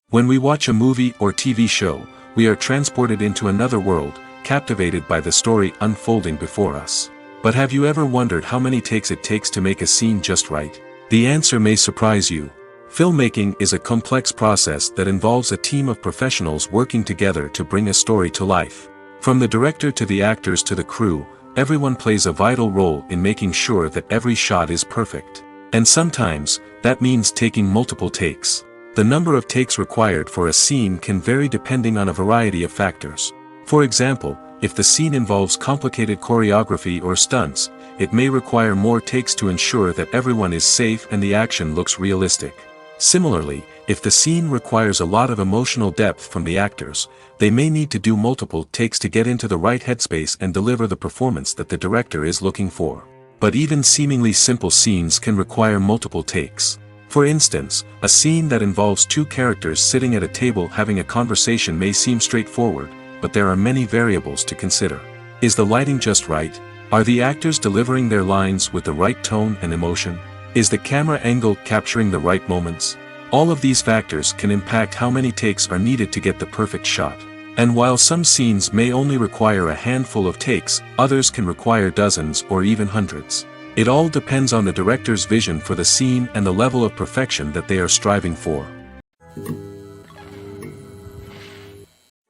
When we watch a movie or TV show, we are transported into another world, captivated by the story unfolding before us. But have you ever wondered how many takes it takes to make a scene just right? The answer may surprise you. Filmmaking is a complex process that involves a team of professionals working together to bring a story to life. From the director to the actors to the crew, everyone plays a vital role in making sure that every shot is perfect. And sometimes, that means taking multiple takes. The number of takes required for a scene can vary depending on a variety of factors. For example, if the scene involves complicated choreography or stunts, it may require more takes to ensure that everyone is safe and the action looks realistic. Similarly, if the scene requires a lot of emotional depth from the actors, they may need to do multiple takes to get into the right headspace and deliver the performance that the director is looking for. But even seemingly simple scenes can require multiple takes. For instance, a scene that involves two characters sitting at a table having a conversation may seem straightforward, but there are many variables to consider. Is the lighting just right? Are the actors delivering their lines with the right tone and emotion? Is the camera angle capturing the right moments? All of these factors can impact how many takes are needed to get the perfect shot. And while some scenes may only require a handful of takes, others can require dozens or even hundreds. It all depends on the director's vision for the scene and the level of perfection that they are striving for.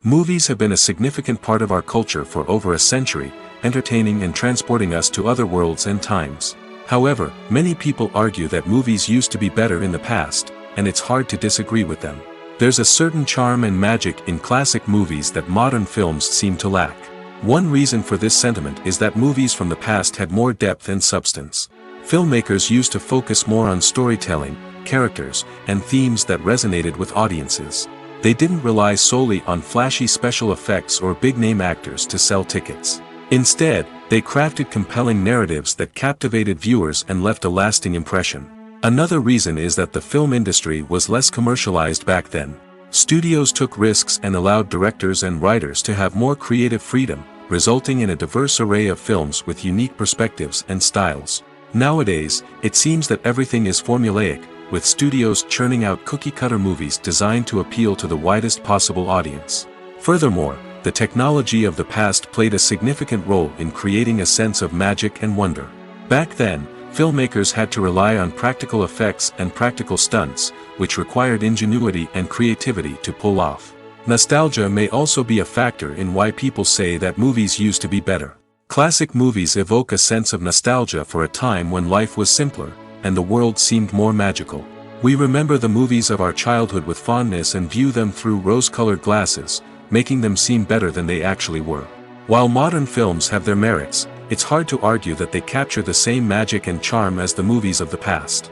Movies have been a significant part of our culture for over a century, entertaining and transporting us to other worlds and times. However, many people argue that movies used to be better in the past, and it's hard to disagree with them. There's a certain charm and magic in classic movies that modern films seem to lack. One reason for this sentiment is that movies from the past had more depth and substance. Filmmakers used to focus more on storytelling, characters, and themes that resonated with audiences. They didn't rely solely on flashy special effects or big-name actors to sell tickets. Instead, they crafted compelling narratives that captivated viewers and left a lasting impression. Another reason is that the film industry was less commercialized back then. Studios took risks and allowed directors and writers to have more creative freedom, resulting in a diverse array of films with unique perspectives and styles. Nowadays, it seems that everything is formulaic, with studios churning out cookie-cutter movies designed to appeal to the widest possible audience. Furthermore, the technology of the past played a significant role in creating a sense of magic and wonder. Back then, filmmakers had to rely on practical effects and practical stunts, which required ingenuity and creativity to pull off. Nostalgia may also be a factor in why people say that movies used to be better. Classic movies evoke a sense of nostalgia for a time when life was simpler, and the world seemed more magical. We remember the movies of our childhood with fondness and view them through rose-colored glasses, making them seem better than they actually were. While modern films have their merits, it's hard to argue that they capture the same magic and charm as the movies of the past.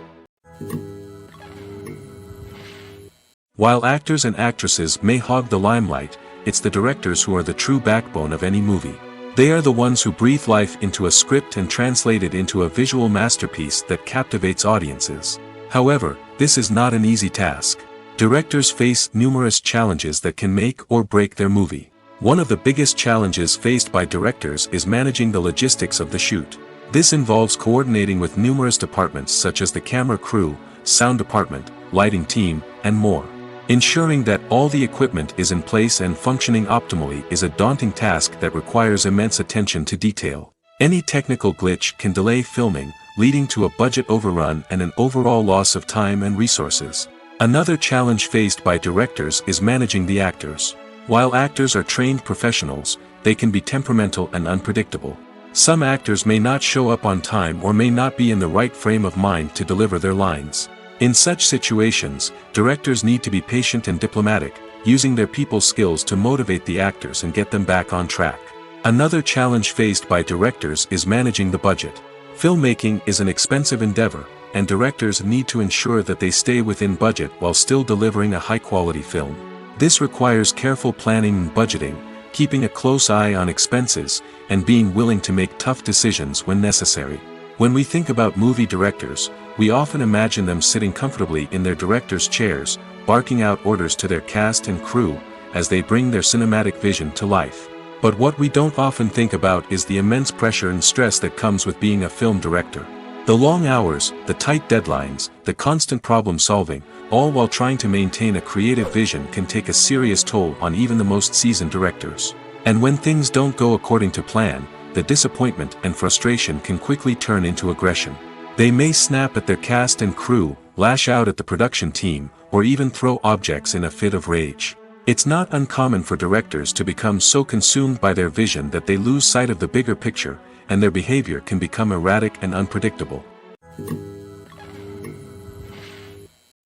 While actors and actresses may hog the limelight, it's the directors who are the true backbone of any movie. They are the ones who breathe life into a script and translate it into a visual masterpiece that captivates audiences. However, this is not an easy task. Directors face numerous challenges that can make or break their movie. One of the biggest challenges faced by directors is managing the logistics of the shoot. This involves coordinating with numerous departments such as the camera crew, sound department, lighting team, and more. Ensuring that all the equipment is in place and functioning optimally is a daunting task that requires immense attention to detail. Any technical glitch can delay filming, leading to a budget overrun and an overall loss of time and resources. Another challenge faced by directors is managing the actors. While actors are trained professionals, they can be temperamental and unpredictable. Some actors may not show up on time or may not be in the right frame of mind to deliver their lines. In such situations, directors need to be patient and diplomatic, using their people skills to motivate the actors and get them back on track. Another challenge faced by directors is managing the budget. Filmmaking is an expensive endeavor, and directors need to ensure that they stay within budget while still delivering a high-quality film. This requires careful planning and budgeting, keeping a close eye on expenses, and being willing to make tough decisions when necessary. When we think about movie directors, we often imagine them sitting comfortably in their director's chairs, barking out orders to their cast and crew, as they bring their cinematic vision to life. But what we don't often think about is the immense pressure and stress that comes with being a film director. The long hours, the tight deadlines, the constant problem solving, all while trying to maintain a creative vision can take a serious toll on even the most seasoned directors. And when things don't go according to plan, the disappointment and frustration can quickly turn into aggression. They may snap at their cast and crew, lash out at the production team, or even throw objects in a fit of rage. It's not uncommon for directors to become so consumed by their vision that they lose sight of the bigger picture, and their behavior can become erratic and unpredictable.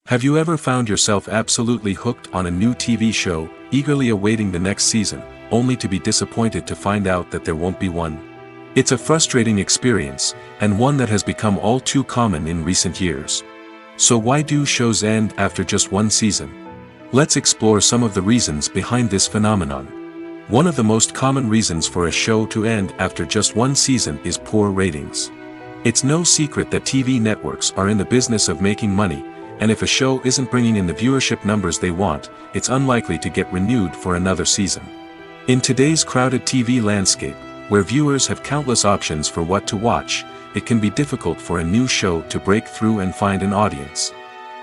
Have you ever found yourself absolutely hooked on a new TV show, eagerly awaiting the next season, only to be disappointed to find out that there won't be one? It's a frustrating experience, and one that has become all too common in recent years. So why do shows end after just one season? Let's explore some of the reasons behind this phenomenon. One of the most common reasons for a show to end after just one season is poor ratings. It's no secret that TV networks are in the business of making money, and if a show isn't bringing in the viewership numbers they want, it's unlikely to get renewed for another season. In today's crowded TV landscape, where viewers have countless options for what to watch, it can be difficult for a new show to break through and find an audience.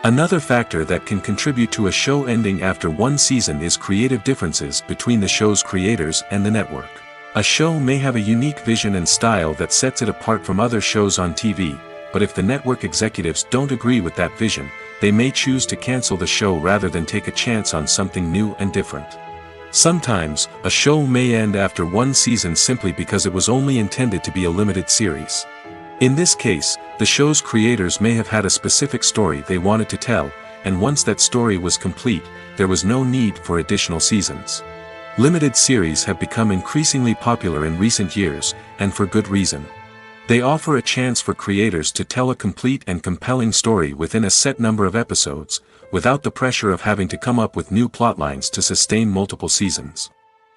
Another factor that can contribute to a show ending after one season is creative differences between the show's creators and the network. A show may have a unique vision and style that sets it apart from other shows on TV, but if the network executives don't agree with that vision, they may choose to cancel the show rather than take a chance on something new and different. Sometimes, a show may end after one season simply because it was only intended to be a limited series. In this case, the show's creators may have had a specific story they wanted to tell, and once that story was complete, there was no need for additional seasons. Limited series have become increasingly popular in recent years, and for good reason. They offer a chance for creators to tell a complete and compelling story within a set number of episodes, without the pressure of having to come up with new plotlines to sustain multiple seasons.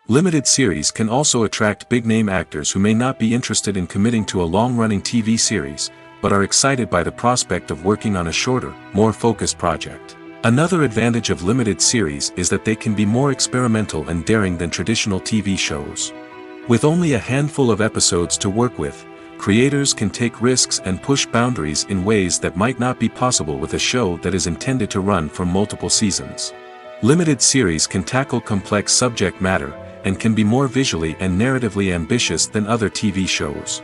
Limited series can also attract big-name actors who may not be interested in committing to a long-running TV series, but are excited by the prospect of working on a shorter, more focused project. Another advantage of limited series is that they can be more experimental and daring than traditional TV shows. With only a handful of episodes to work with, creators can take risks and push boundaries in ways that might not be possible with a show that is intended to run for multiple seasons. Limited series can tackle complex subject matter, and can be more visually and narratively ambitious than other TV shows.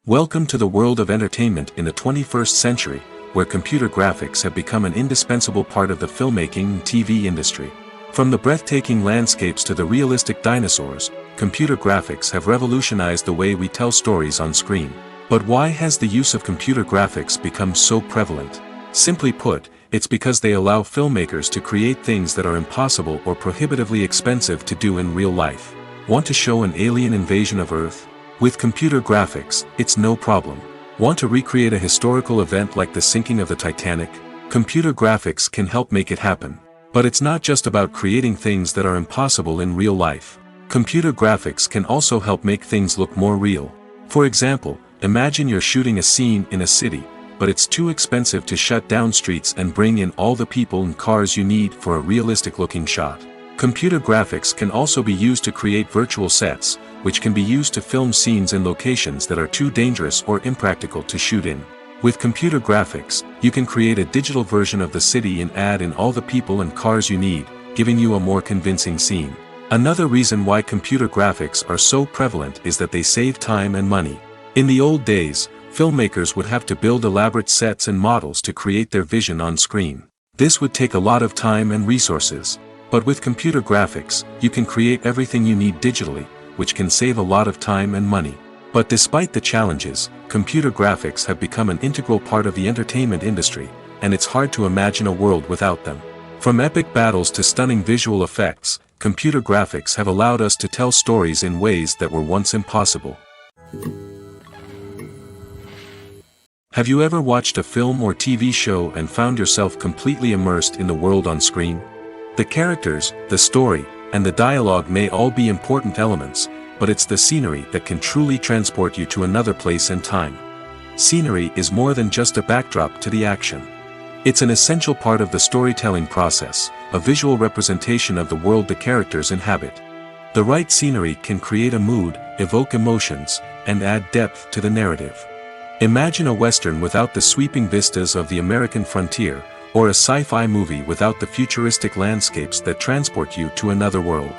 Welcome to the world of entertainment in the 21st century, where computer graphics have become an indispensable part of the filmmaking and TV industry. From the breathtaking landscapes to the realistic dinosaurs, computer graphics have revolutionized the way we tell stories on screen. But why has the use of computer graphics become so prevalent? Simply put, it's because they allow filmmakers to create things that are impossible or prohibitively expensive to do in real life. Want to show an alien invasion of Earth? With computer graphics, it's no problem. Want to recreate a historical event like the sinking of the Titanic? Computer graphics can help make it happen. But it's not just about creating things that are impossible in real life. Computer graphics can also help make things look more real. For example, imagine you're shooting a scene in a city, but it's too expensive to shut down streets and bring in all the people and cars you need for a realistic-looking shot. Computer graphics can also be used to create virtual sets, which can be used to film scenes in locations that are too dangerous or impractical to shoot in. With computer graphics, you can create a digital version of the city and add in all the people and cars you need, giving you a more convincing scene. Another reason why computer graphics are so prevalent is that they save time and money. In the old days, filmmakers would have to build elaborate sets and models to create their vision on screen. This would take a lot of time and resources. But with computer graphics, you can create everything you need digitally, which can save a lot of time and money. But despite the challenges, computer graphics have become an integral part of the entertainment industry, and it's hard to imagine a world without them. From epic battles to stunning visual effects, computer graphics have allowed us to tell stories in ways that were once impossible. Have you ever watched a film or TV show and found yourself completely immersed in the world on screen? The characters, the story, and the dialogue may all be important elements, but it's the scenery that can truly transport you to another place and time. Scenery is more than just a backdrop to the action. It's an essential part of the storytelling process, a visual representation of the world the characters inhabit. The right scenery can create a mood, evoke emotions, and add depth to the narrative. Imagine a Western without the sweeping vistas of the American frontier, or a sci-fi movie without the futuristic landscapes that transport you to another world.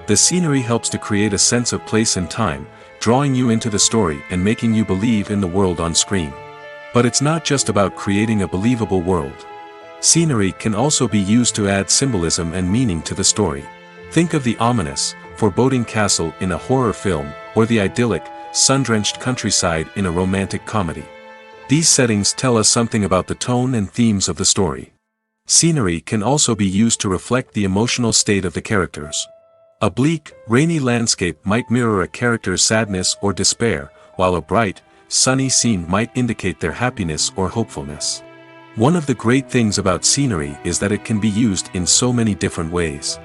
The scenery helps to create a sense of place and time, drawing you into the story and making you believe in the world on screen. But it's not just about creating a believable world. Scenery can also be used to add symbolism and meaning to the story. Think of the ominous, foreboding castle in a horror film, or the idyllic, sun-drenched countryside in a romantic comedy. These settings tell us something about the tone and themes of the story. Scenery can also be used to reflect the emotional state of the characters. A bleak, rainy landscape might mirror a character's sadness or despair, while a bright, sunny scene might indicate their happiness or hopefulness. One of the great things about scenery is that it can be used in so many different ways.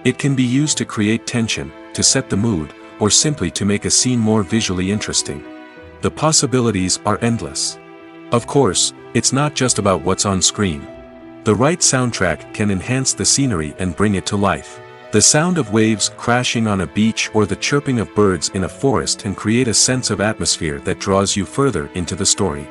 It can be used to create tension, to set the mood, or simply to make a scene more visually interesting. The possibilities are endless. Of course, it's not just about what's on screen. The right soundtrack can enhance the scenery and bring it to life. The sound of waves crashing on a beach or the chirping of birds in a forest can create a sense of atmosphere that draws you further into the story.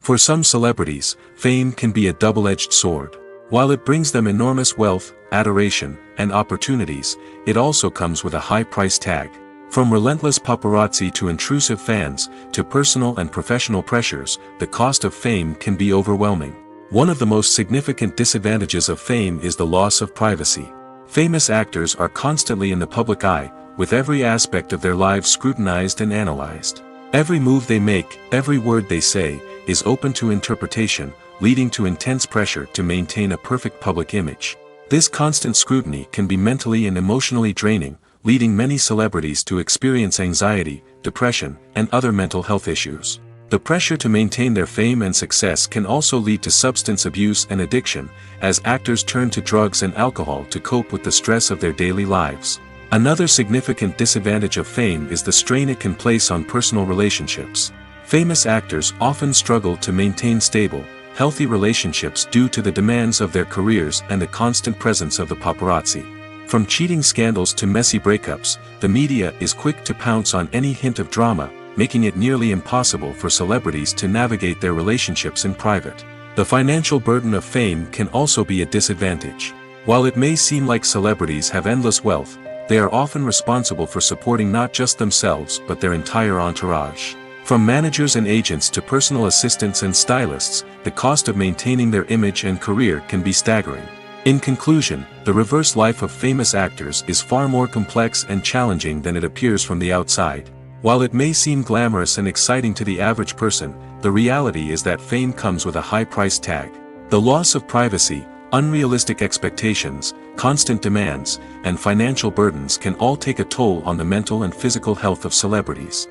For some celebrities, fame can be a double-edged sword. While it brings them enormous wealth, adoration, and opportunities, it also comes with a high price tag. From relentless paparazzi to intrusive fans, to personal and professional pressures, the cost of fame can be overwhelming. One of the most significant disadvantages of fame is the loss of privacy. Famous actors are constantly in the public eye, with every aspect of their lives scrutinized and analyzed. Every move they make, every word they say, is open to interpretation, leading to intense pressure to maintain a perfect public image. This constant scrutiny can be mentally and emotionally draining, leading many celebrities to experience anxiety, depression, and other mental health issues. The pressure to maintain their fame and success can also lead to substance abuse and addiction, as actors turn to drugs and alcohol to cope with the stress of their daily lives. Another significant disadvantage of fame is the strain it can place on personal relationships. Famous actors often struggle to maintain stable, healthy relationships due to the demands of their careers and the constant presence of the paparazzi. From cheating scandals to messy breakups, the media is quick to pounce on any hint of drama, making it nearly impossible for celebrities to navigate their relationships in private. The financial burden of fame can also be a disadvantage. While it may seem like celebrities have endless wealth, they are often responsible for supporting not just themselves but their entire entourage. From managers and agents to personal assistants and stylists, the cost of maintaining their image and career can be staggering. In conclusion, the reverse life of famous actors is far more complex and challenging than it appears from the outside. While it may seem glamorous and exciting to the average person, the reality is that fame comes with a high price tag. The loss of privacy, unrealistic expectations, constant demands, and financial burdens can all take a toll on the mental and physical health of celebrities.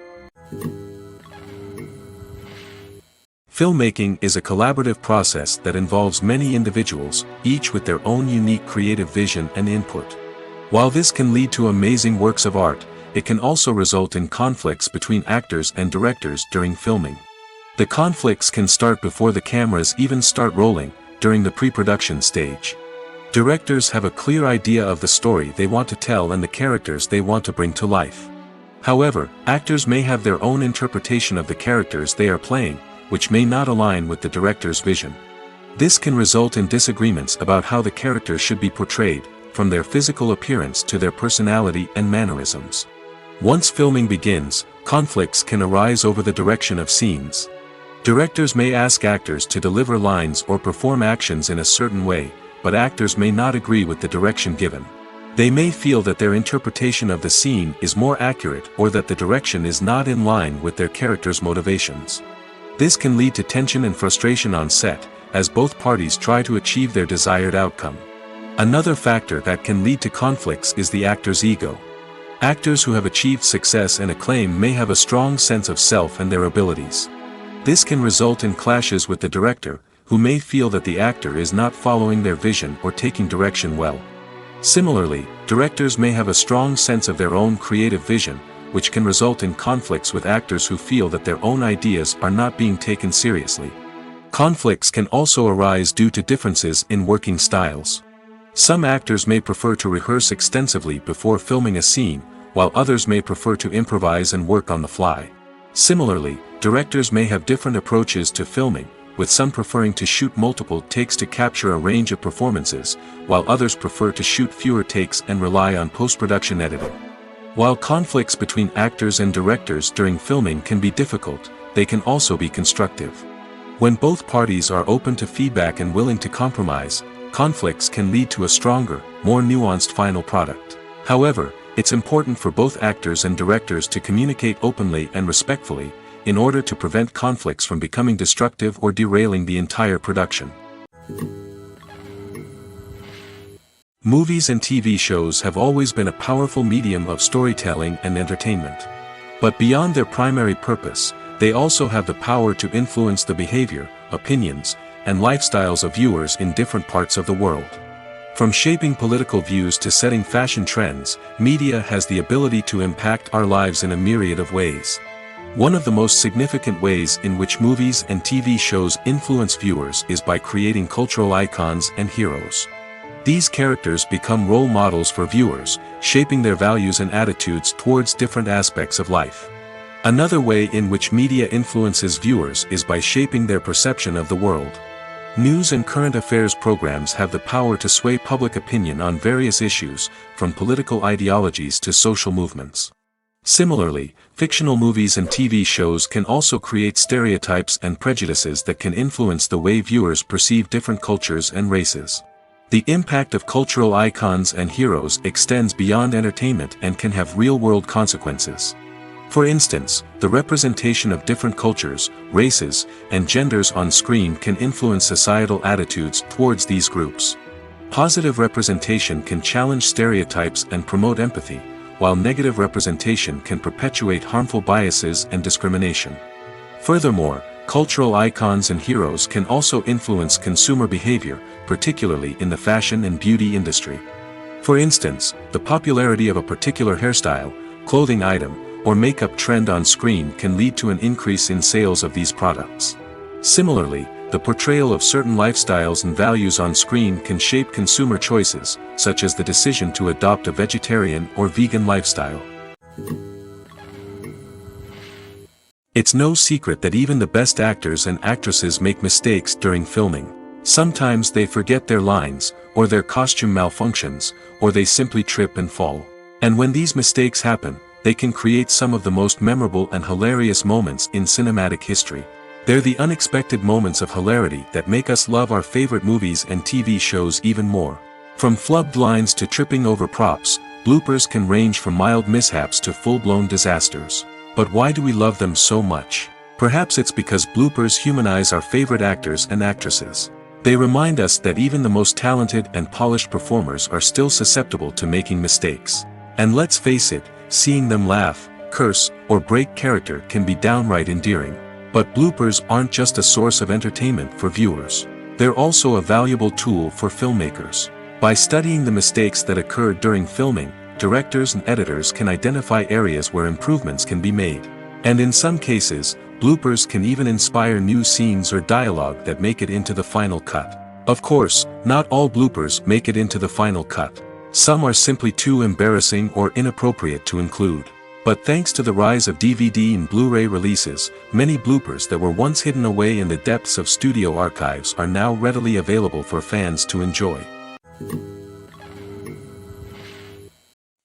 Filmmaking is a collaborative process that involves many individuals, each with their own unique creative vision and input. While this can lead to amazing works of art, it can also result in conflicts between actors and directors during filming. The conflicts can start before the cameras even start rolling, during the pre-production stage. Directors have a clear idea of the story they want to tell and the characters they want to bring to life. However, actors may have their own interpretation of the characters they are playing, which may not align with the director's vision. This can result in disagreements about how the characters should be portrayed, from their physical appearance to their personality and mannerisms. Once filming begins, conflicts can arise over the direction of scenes. Directors may ask actors to deliver lines or perform actions in a certain way, but actors may not agree with the direction given. They may feel that their interpretation of the scene is more accurate or that the direction is not in line with their character's motivations. This can lead to tension and frustration on set, as both parties try to achieve their desired outcome. Another factor that can lead to conflicts is the actor's ego. Actors who have achieved success and acclaim may have a strong sense of self and their abilities. This can result in clashes with the director, who may feel that the actor is not following their vision or taking direction well. Similarly, directors may have a strong sense of their own creative vision, which can result in conflicts with actors who feel that their own ideas are not being taken seriously. Conflicts can also arise due to differences in working styles. Some actors may prefer to rehearse extensively before filming a scene, while others may prefer to improvise and work on the fly. Similarly, directors may have different approaches to filming, with some preferring to shoot multiple takes to capture a range of performances, while others prefer to shoot fewer takes and rely on post-production editing. While conflicts between actors and directors during filming can be difficult, they can also be constructive. When both parties are open to feedback and willing to compromise, conflicts can lead to a stronger, more nuanced final product. However, it's important for both actors and directors to communicate openly and respectfully, in order to prevent conflicts from becoming destructive or derailing the entire production. Movies and TV shows have always been a powerful medium of storytelling and entertainment. But beyond their primary purpose, they also have the power to influence the behavior, opinions, and lifestyles of viewers in different parts of the world. From shaping political views to setting fashion trends, media has the ability to impact our lives in a myriad of ways. One of the most significant ways in which movies and TV shows influence viewers is by creating cultural icons and heroes. These characters become role models for viewers, shaping their values and attitudes towards different aspects of life. Another way in which media influences viewers is by shaping their perception of the world. News and current affairs programs have the power to sway public opinion on various issues, from political ideologies to social movements. Similarly, fictional movies and TV shows can also create stereotypes and prejudices that can influence the way viewers perceive different cultures and races. The impact of cultural icons and heroes extends beyond entertainment and can have real-world consequences. For instance, the representation of different cultures, races, and genders on screen can influence societal attitudes towards these groups. Positive representation can challenge stereotypes and promote empathy, while negative representation can perpetuate harmful biases and discrimination. Furthermore, cultural icons and heroes can also influence consumer behavior, particularly in the fashion and beauty industry. For instance, the popularity of a particular hairstyle, clothing item, or makeup trend on screen can lead to an increase in sales of these products. Similarly, the portrayal of certain lifestyles and values on screen can shape consumer choices, such as the decision to adopt a vegetarian or vegan lifestyle. It's no secret that even the best actors and actresses make mistakes during filming. Sometimes they forget their lines, or their costume malfunctions, or they simply trip and fall. And when these mistakes happen, they can create some of the most memorable and hilarious moments in cinematic history. They're the unexpected moments of hilarity that make us love our favorite movies and TV shows even more. From flubbed lines to tripping over props, bloopers can range from mild mishaps to full-blown disasters. But why do we love them so much? Perhaps it's because bloopers humanize our favorite actors and actresses. They remind us that even the most talented and polished performers are still susceptible to making mistakes. And let's face it, seeing them laugh, curse, or break character can be downright endearing. But bloopers aren't just a source of entertainment for viewers. They're also a valuable tool for filmmakers. By studying the mistakes that occurred during filming, directors and editors can identify areas where improvements can be made. And in some cases, bloopers can even inspire new scenes or dialogue that make it into the final cut. Of course, not all bloopers make it into the final cut. Some are simply too embarrassing or inappropriate to include. But thanks to the rise of DVD and Blu-ray releases, many bloopers that were once hidden away in the depths of studio archives are now readily available for fans to enjoy.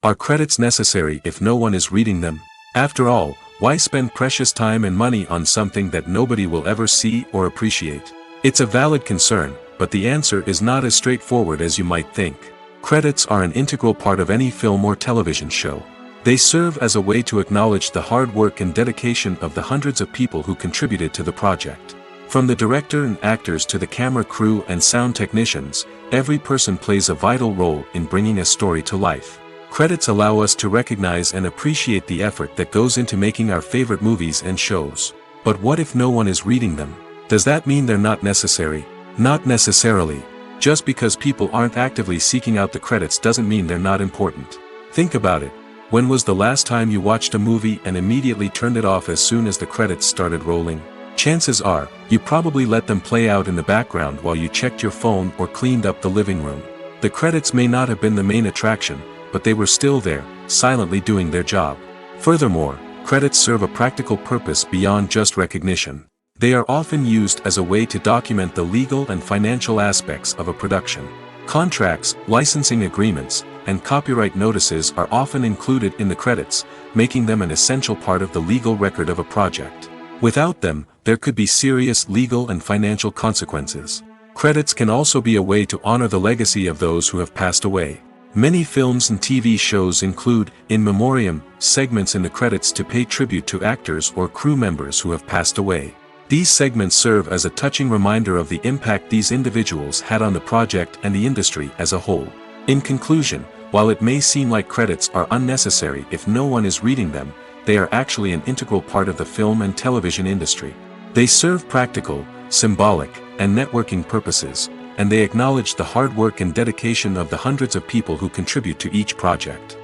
Are credits necessary if no one is reading them? After all, why spend precious time and money on something that nobody will ever see or appreciate? It's a valid concern, but the answer is not as straightforward as you might think. Credits are an integral part of any film or television show. They serve as a way to acknowledge the hard work and dedication of the hundreds of people who contributed to the project. From the director and actors to the camera crew and sound technicians, every person plays a vital role in bringing a story to life. Credits allow us to recognize and appreciate the effort that goes into making our favorite movies and shows. But what if no one is reading them? Does that mean they're not necessary? Not necessarily. Just because people aren't actively seeking out the credits doesn't mean they're not important. Think about it. When was the last time you watched a movie and immediately turned it off as soon as the credits started rolling? Chances are, you probably let them play out in the background while you checked your phone or cleaned up the living room. The credits may not have been the main attraction, but they were still there, silently doing their job. Furthermore, credits serve a practical purpose beyond just recognition. They are often used as a way to document the legal and financial aspects of a production. Contracts, licensing agreements, and copyright notices are often included in the credits, making them an essential part of the legal record of a project. Without them, there could be serious legal and financial consequences. Credits can also be a way to honor the legacy of those who have passed away. Many films and TV shows include, in memoriam, segments in the credits to pay tribute to actors or crew members who have passed away. These segments serve as a touching reminder of the impact these individuals had on the project and the industry as a whole. In conclusion, while it may seem like credits are unnecessary if no one is reading them, they are actually an integral part of the film and television industry. They serve practical, symbolic, and networking purposes, and they acknowledge the hard work and dedication of the hundreds of people who contribute to each project.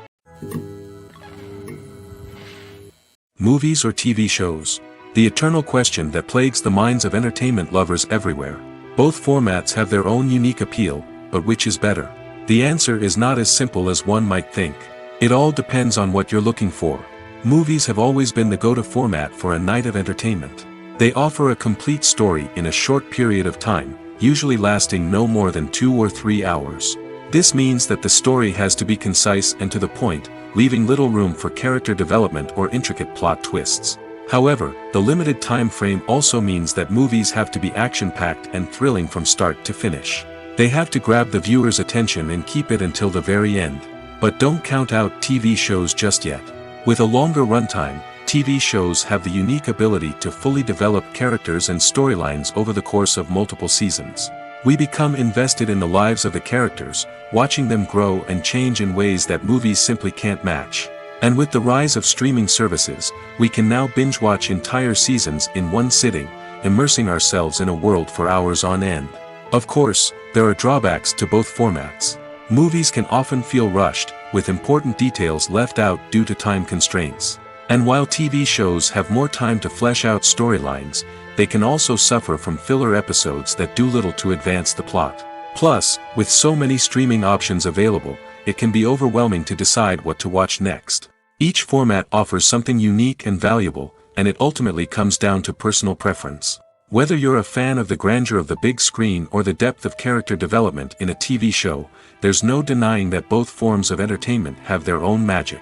Movies or TV shows? The eternal question that plagues the minds of entertainment lovers everywhere. Both formats have their own unique appeal, but which is better? The answer is not as simple as one might think. It all depends on what you're looking for. Movies have always been the go-to format for a night of entertainment. They offer a complete story in a short period of time, usually lasting no more than 2 or 3 hours. This means that the story has to be concise and to the point, leaving little room for character development or intricate plot twists. However, the limited time frame also means that movies have to be action-packed and thrilling from start to finish. They have to grab the viewer's attention and keep it until the very end. But don't count out TV shows just yet. With a longer runtime, TV shows have the unique ability to fully develop characters and storylines over the course of multiple seasons. We become invested in the lives of the characters, watching them grow and change in ways that movies simply can't match. And with the rise of streaming services, we can now binge-watch entire seasons in one sitting, immersing ourselves in a world for hours on end. Of course, there are drawbacks to both formats. Movies can often feel rushed, with important details left out due to time constraints. And while TV shows have more time to flesh out storylines, they can also suffer from filler episodes that do little to advance the plot. Plus, with so many streaming options available, it can be overwhelming to decide what to watch next. Each format offers something unique and valuable, and it ultimately comes down to personal preference. Whether you're a fan of the grandeur of the big screen or the depth of character development in a TV show, there's no denying that both forms of entertainment have their own magic.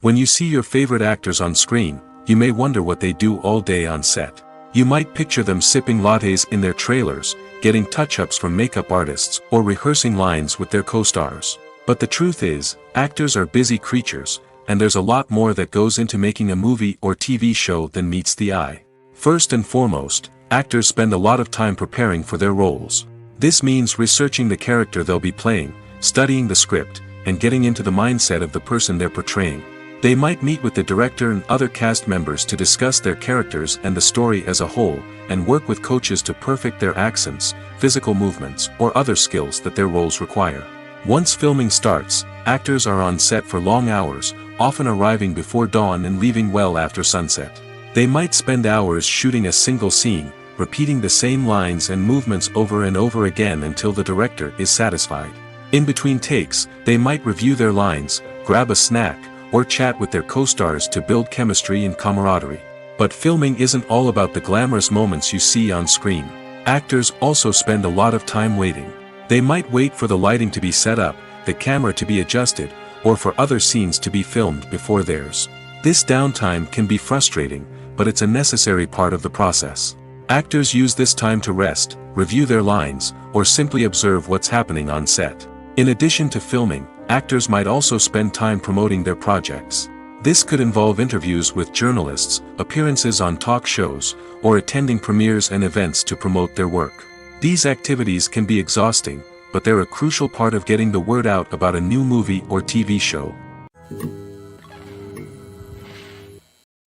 When you see your favorite actors on screen, you may wonder what they do all day on set. You might picture them sipping lattes in their trailers, getting touch-ups from makeup artists, or rehearsing lines with their co-stars. But the truth is, actors are busy creatures, and there's a lot more that goes into making a movie or TV show than meets the eye. First and foremost, actors spend a lot of time preparing for their roles. This means researching the character they'll be playing, studying the script, and getting into the mindset of the person they're portraying. They might meet with the director and other cast members to discuss their characters and the story as a whole, and work with coaches to perfect their accents, physical movements, or other skills that their roles require. Once filming starts, actors are on set for long hours, often arriving before dawn and leaving well after sunset. They might spend hours shooting a single scene, repeating the same lines and movements over and over again until the director is satisfied. In between takes, they might review their lines, grab a snack, or chat with their co-stars to build chemistry and camaraderie. But filming isn't all about the glamorous moments you see on screen. Actors also spend a lot of time waiting. They might wait for the lighting to be set up, the camera to be adjusted, or for other scenes to be filmed before theirs. This downtime can be frustrating, but it's a necessary part of the process. Actors use this time to rest, review their lines, or simply observe what's happening on set. In addition to filming, actors might also spend time promoting their projects. This could involve interviews with journalists, appearances on talk shows, or attending premieres and events to promote their work. These activities can be exhausting, but they're a crucial part of getting the word out about a new movie or TV show.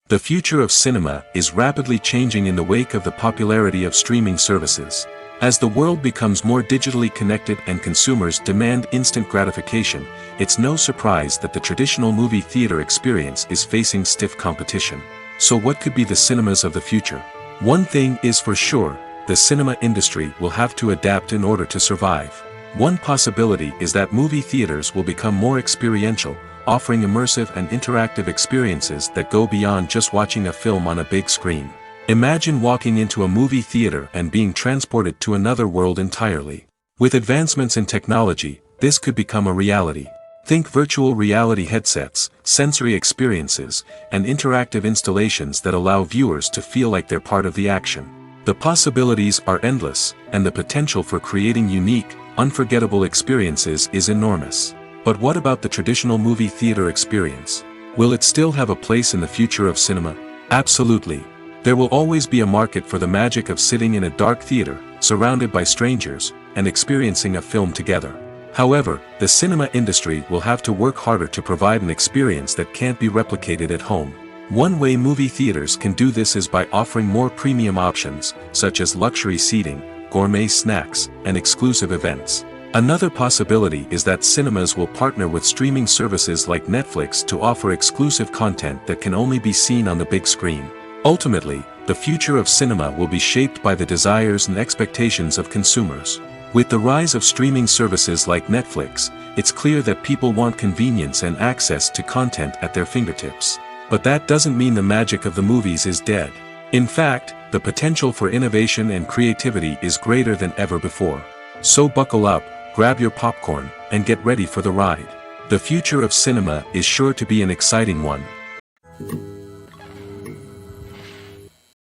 The future of cinema is rapidly changing in the wake of the popularity of streaming services. As the world becomes more digitally connected and consumers demand instant gratification, it's no surprise that the traditional movie theater experience is facing stiff competition. So what could be the cinemas of the future? One thing is for sure, the cinema industry will have to adapt in order to survive. One possibility is that movie theaters will become more experiential, offering immersive and interactive experiences that go beyond just watching a film on a big screen. Imagine walking into a movie theater and being transported to another world entirely. With advancements in technology, this could become a reality. Think virtual reality headsets, sensory experiences, and interactive installations that allow viewers to feel like they're part of the action. The possibilities are endless, and the potential for creating unique, unforgettable experiences is enormous. But what about the traditional movie theater experience? Will it still have a place in the future of cinema? Absolutely. There will always be a market for the magic of sitting in a dark theater, surrounded by strangers, and experiencing a film together. However, the cinema industry will have to work harder to provide an experience that can't be replicated at home. One way movie theaters can do this is by offering more premium options, such as luxury seating, gourmet snacks, and exclusive events. Another possibility is that cinemas will partner with streaming services like Netflix to offer exclusive content that can only be seen on the big screen. Ultimately, the future of cinema will be shaped by the desires and expectations of consumers. With the rise of streaming services like Netflix, it's clear that people want convenience and access to content at their fingertips. But that doesn't mean the magic of the movies is dead. In fact, The potential for innovation and creativity is greater than ever before. So buckle up, grab your popcorn, and get ready for the ride. The future of cinema is sure to be an exciting one.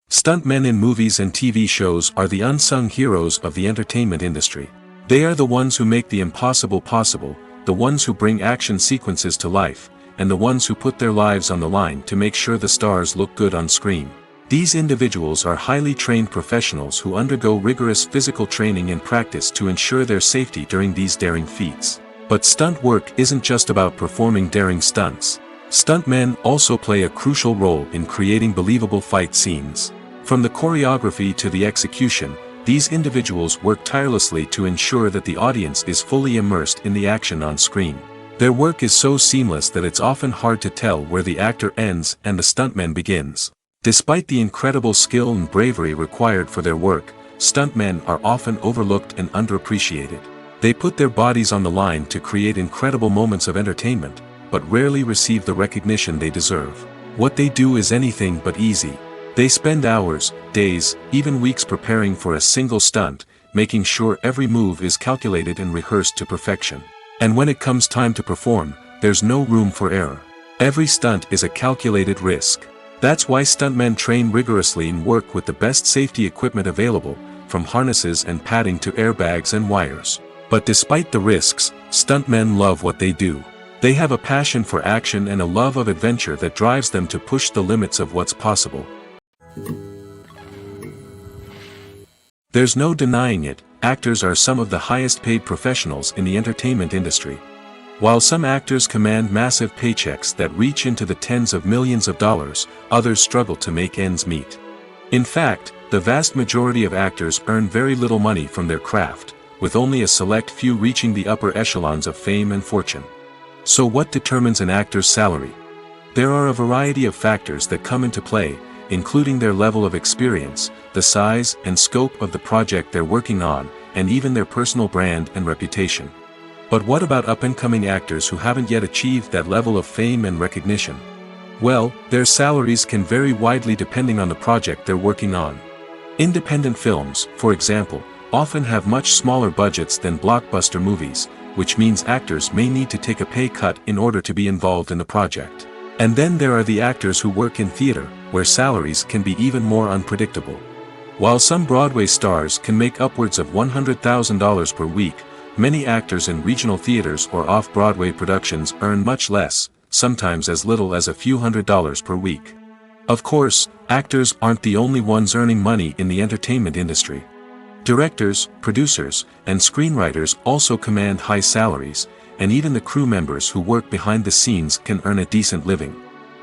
Stuntmen in movies and TV shows are the unsung heroes of the entertainment industry. They are the ones who make the impossible possible, the ones who bring action sequences to life, and the ones who put their lives on the line to make sure the stars look good on screen. These individuals are highly trained professionals who undergo rigorous physical training and practice to ensure their safety during these daring feats. But stunt work isn't just about performing daring stunts. Stuntmen also play a crucial role in creating believable fight scenes. From the choreography to the execution, these individuals work tirelessly to ensure that the audience is fully immersed in the action on screen. Their work is so seamless that it's often hard to tell where the actor ends and the stuntman begins. Despite the incredible skill and bravery required for their work, stuntmen are often overlooked and underappreciated. They put their bodies on the line to create incredible moments of entertainment, but rarely receive the recognition they deserve. What they do is anything but easy. They spend hours, days, even weeks preparing for a single stunt, making sure every move is calculated and rehearsed to perfection. And when it comes time to perform, there's no room for error. Every stunt is a calculated risk. That's why stuntmen train rigorously and work with the best safety equipment available, from harnesses and padding to airbags and wires. But despite the risks, stuntmen love what they do. They have a passion for action and a love of adventure that drives them to push the limits of what's possible. There's no denying it, actors are some of the highest paid professionals in the entertainment industry. While some actors command massive paychecks that reach into the tens of millions of dollars, others struggle to make ends meet. In fact, the vast majority of actors earn very little money from their craft, with only a select few reaching the upper echelons of fame and fortune. So what determines an actor's salary? There are a variety of factors that come into play, including their level of experience, the size and scope of the project they're working on, and even their personal brand and reputation. But what about up-and-coming actors who haven't yet achieved that level of fame and recognition? Well, their salaries can vary widely depending on the project they're working on. Independent films, for example, often have much smaller budgets than blockbuster movies, which means actors may need to take a pay cut in order to be involved in the project. And then there are the actors who work in theater, where salaries can be even more unpredictable. While some Broadway stars can make upwards of $100,000 per week, many actors in regional theaters or off-Broadway productions earn much less, sometimes as little as a few $100s per week. Of course, actors aren't the only ones earning money in the entertainment industry. Directors, producers, and screenwriters also command high salaries, and even the crew members who work behind the scenes can earn a decent living.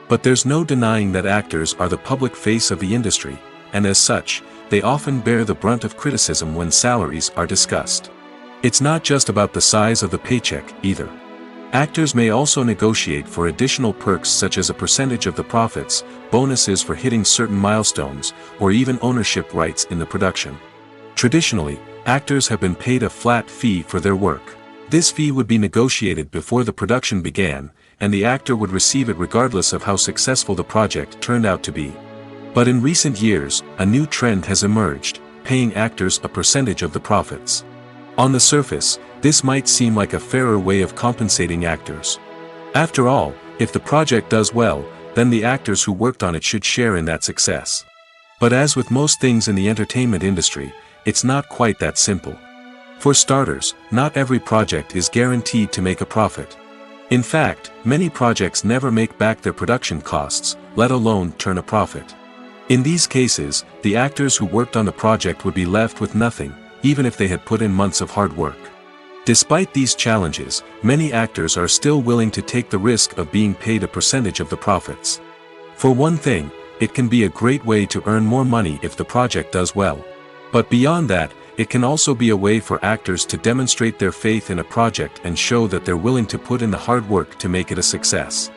But there's no denying that actors are the public face of the industry, and as such, they often bear the brunt of criticism when salaries are discussed. It's not just about the size of the paycheck, either. Actors may also negotiate for additional perks such as a percentage of the profits, bonuses for hitting certain milestones, or even ownership rights in the production. Traditionally, actors have been paid a flat fee for their work. This fee would be negotiated before the production began, and the actor would receive it regardless of how successful the project turned out to be. But in recent years, a new trend has emerged, paying actors a percentage of the profits. On the surface, this might seem like a fairer way of compensating actors. After all, if the project does well, then the actors who worked on it should share in that success. But as with most things in the entertainment industry, it's not quite that simple. For starters, not every project is guaranteed to make a profit. In fact, many projects never make back their production costs, let alone turn a profit. In these cases, the actors who worked on the project would be left with nothing, even if they had put in months of hard work. Despite these challenges, many actors are still willing to take the risk of being paid a percentage of the profits. For one thing, it can be a great way to earn more money if the project does well. But beyond that, it can also be a way for actors to demonstrate their faith in a project and show that they're willing to put in the hard work to make it a success.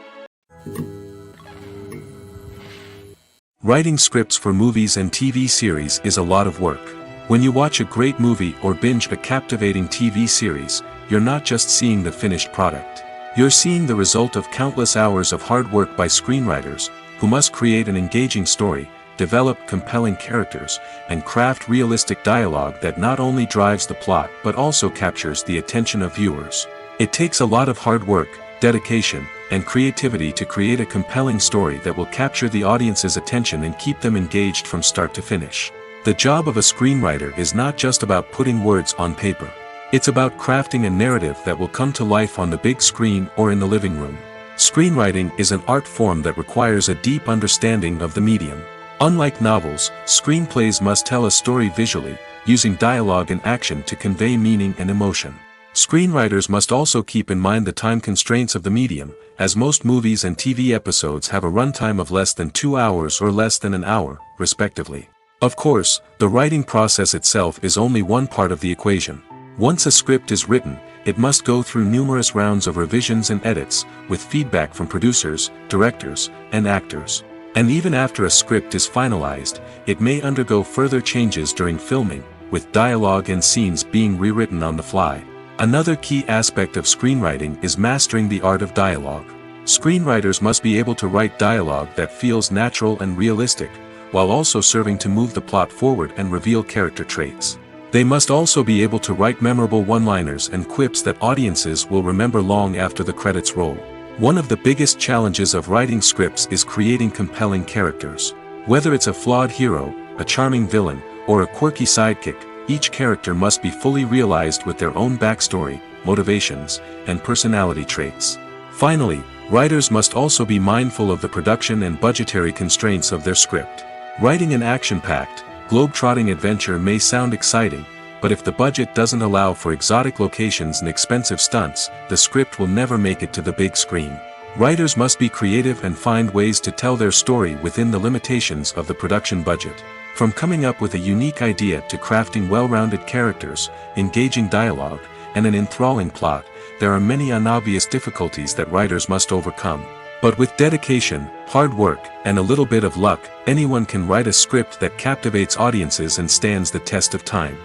Writing scripts for movies and TV series is a lot of work. When you watch a great movie or binge a captivating TV series, you're not just seeing the finished product. You're seeing the result of countless hours of hard work by screenwriters, who must create an engaging story, develop compelling characters, and craft realistic dialogue that not only drives the plot but also captures the attention of viewers. It takes a lot of hard work, dedication, and creativity to create a compelling story that will capture the audience's attention and keep them engaged from start to finish. The job of a screenwriter is not just about putting words on paper. It's about crafting a narrative that will come to life on the big screen or in the living room. Screenwriting is an art form that requires a deep understanding of the medium. Unlike novels, screenplays must tell a story visually, using dialogue and action to convey meaning and emotion. Screenwriters must also keep in mind the time constraints of the medium, as most movies and TV episodes have a runtime of less than 2 hours or less than an hour, respectively. Of course, the writing process itself is only one part of the equation. Once a script is written, it must go through numerous rounds of revisions and edits, with feedback from producers, directors, and actors. And even after a script is finalized, it may undergo further changes during filming, with dialogue and scenes being rewritten on the fly. Another key aspect of screenwriting is mastering the art of dialogue. Screenwriters must be able to write dialogue that feels natural and realistic, while also serving to move the plot forward and reveal character traits. They must also be able to write memorable one-liners and quips that audiences will remember long after the credits roll. One of the biggest challenges of writing scripts is creating compelling characters. Whether it's a flawed hero, a charming villain, or a quirky sidekick, each character must be fully realized with their own backstory, motivations, and personality traits. Finally, writers must also be mindful of the production and budgetary constraints of their script. Writing an action-packed, globe-trotting adventure may sound exciting, but if the budget doesn't allow for exotic locations and expensive stunts, the script will never make it to the big screen. Writers must be creative and find ways to tell their story within the limitations of the production budget. From coming up with a unique idea to crafting well-rounded characters, engaging dialogue, and an enthralling plot, there are many unobvious difficulties that writers must overcome. But with dedication, hard work, and a little bit of luck, anyone can write a script that captivates audiences and stands the test of time.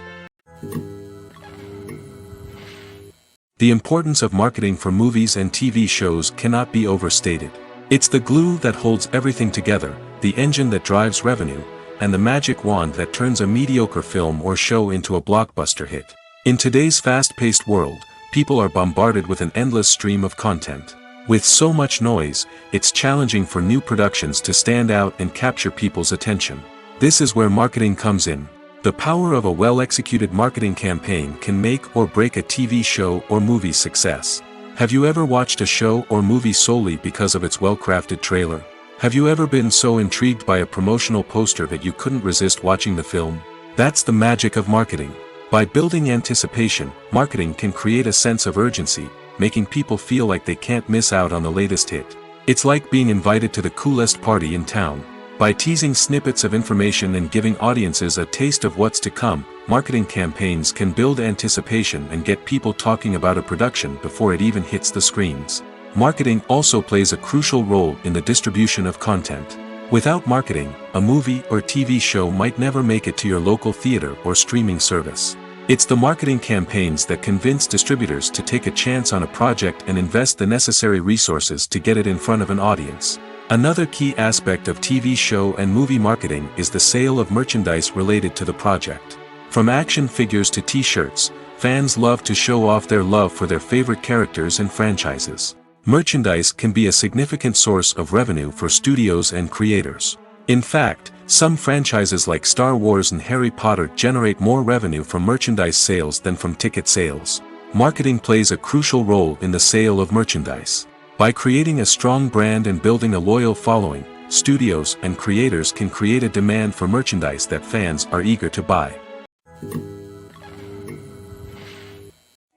The importance of marketing for movies and TV shows cannot be overstated. It's the glue that holds everything together, the engine that drives revenue, and the magic wand that turns a mediocre film or show into a blockbuster hit. In today's fast-paced world, people are bombarded with an endless stream of content. With so much noise, it's challenging for new productions to stand out and capture people's attention. This is where marketing comes in. The power of a well-executed marketing campaign can make or break a TV show or movie's success. Have you ever watched a show or movie solely because of its well-crafted trailer? Have you ever been so intrigued by a promotional poster that you couldn't resist watching the film? That's the magic of marketing. By building anticipation, marketing can create a sense of urgency, making people feel like they can't miss out on the latest hit. It's like being invited to the coolest party in town. By teasing snippets of information and giving audiences a taste of what's to come, marketing campaigns can build anticipation and get people talking about a production before it even hits the screens. Marketing also plays a crucial role in the distribution of content. Without marketing, a movie or TV show might never make it to your local theater or streaming service. It's the marketing campaigns that convince distributors to take a chance on a project and invest the necessary resources to get it in front of an audience. Another key aspect of TV show and movie marketing is the sale of merchandise related to the project. From action figures to t-shirts, fans love to show off their love for their favorite characters and franchises. Merchandise can be a significant source of revenue for studios and creators. In fact, some franchises like Star Wars and Harry Potter generate more revenue from merchandise sales than from ticket sales. Marketing plays a crucial role in the sale of merchandise. By creating a strong brand and building a loyal following, studios and creators can create a demand for merchandise that fans are eager to buy.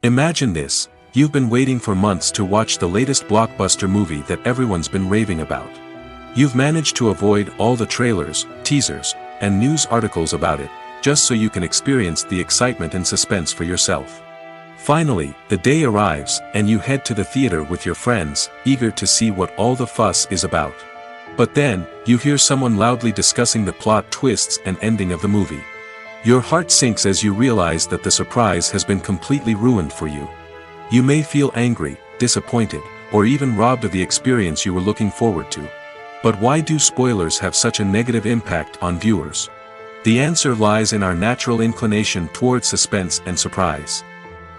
Imagine this. You've been waiting for months to watch the latest blockbuster movie that everyone's been raving about. You've managed to avoid all the trailers, teasers, and news articles about it, just so you can experience the excitement and suspense for yourself. Finally, the day arrives, and you head to the theater with your friends, eager to see what all the fuss is about. But then, you hear someone loudly discussing the plot twists and ending of the movie. Your heart sinks as you realize that the surprise has been completely ruined for you. You may feel angry, disappointed, or even robbed of the experience you were looking forward to. But why do spoilers have such a negative impact on viewers? The answer lies in our natural inclination toward suspense and surprise.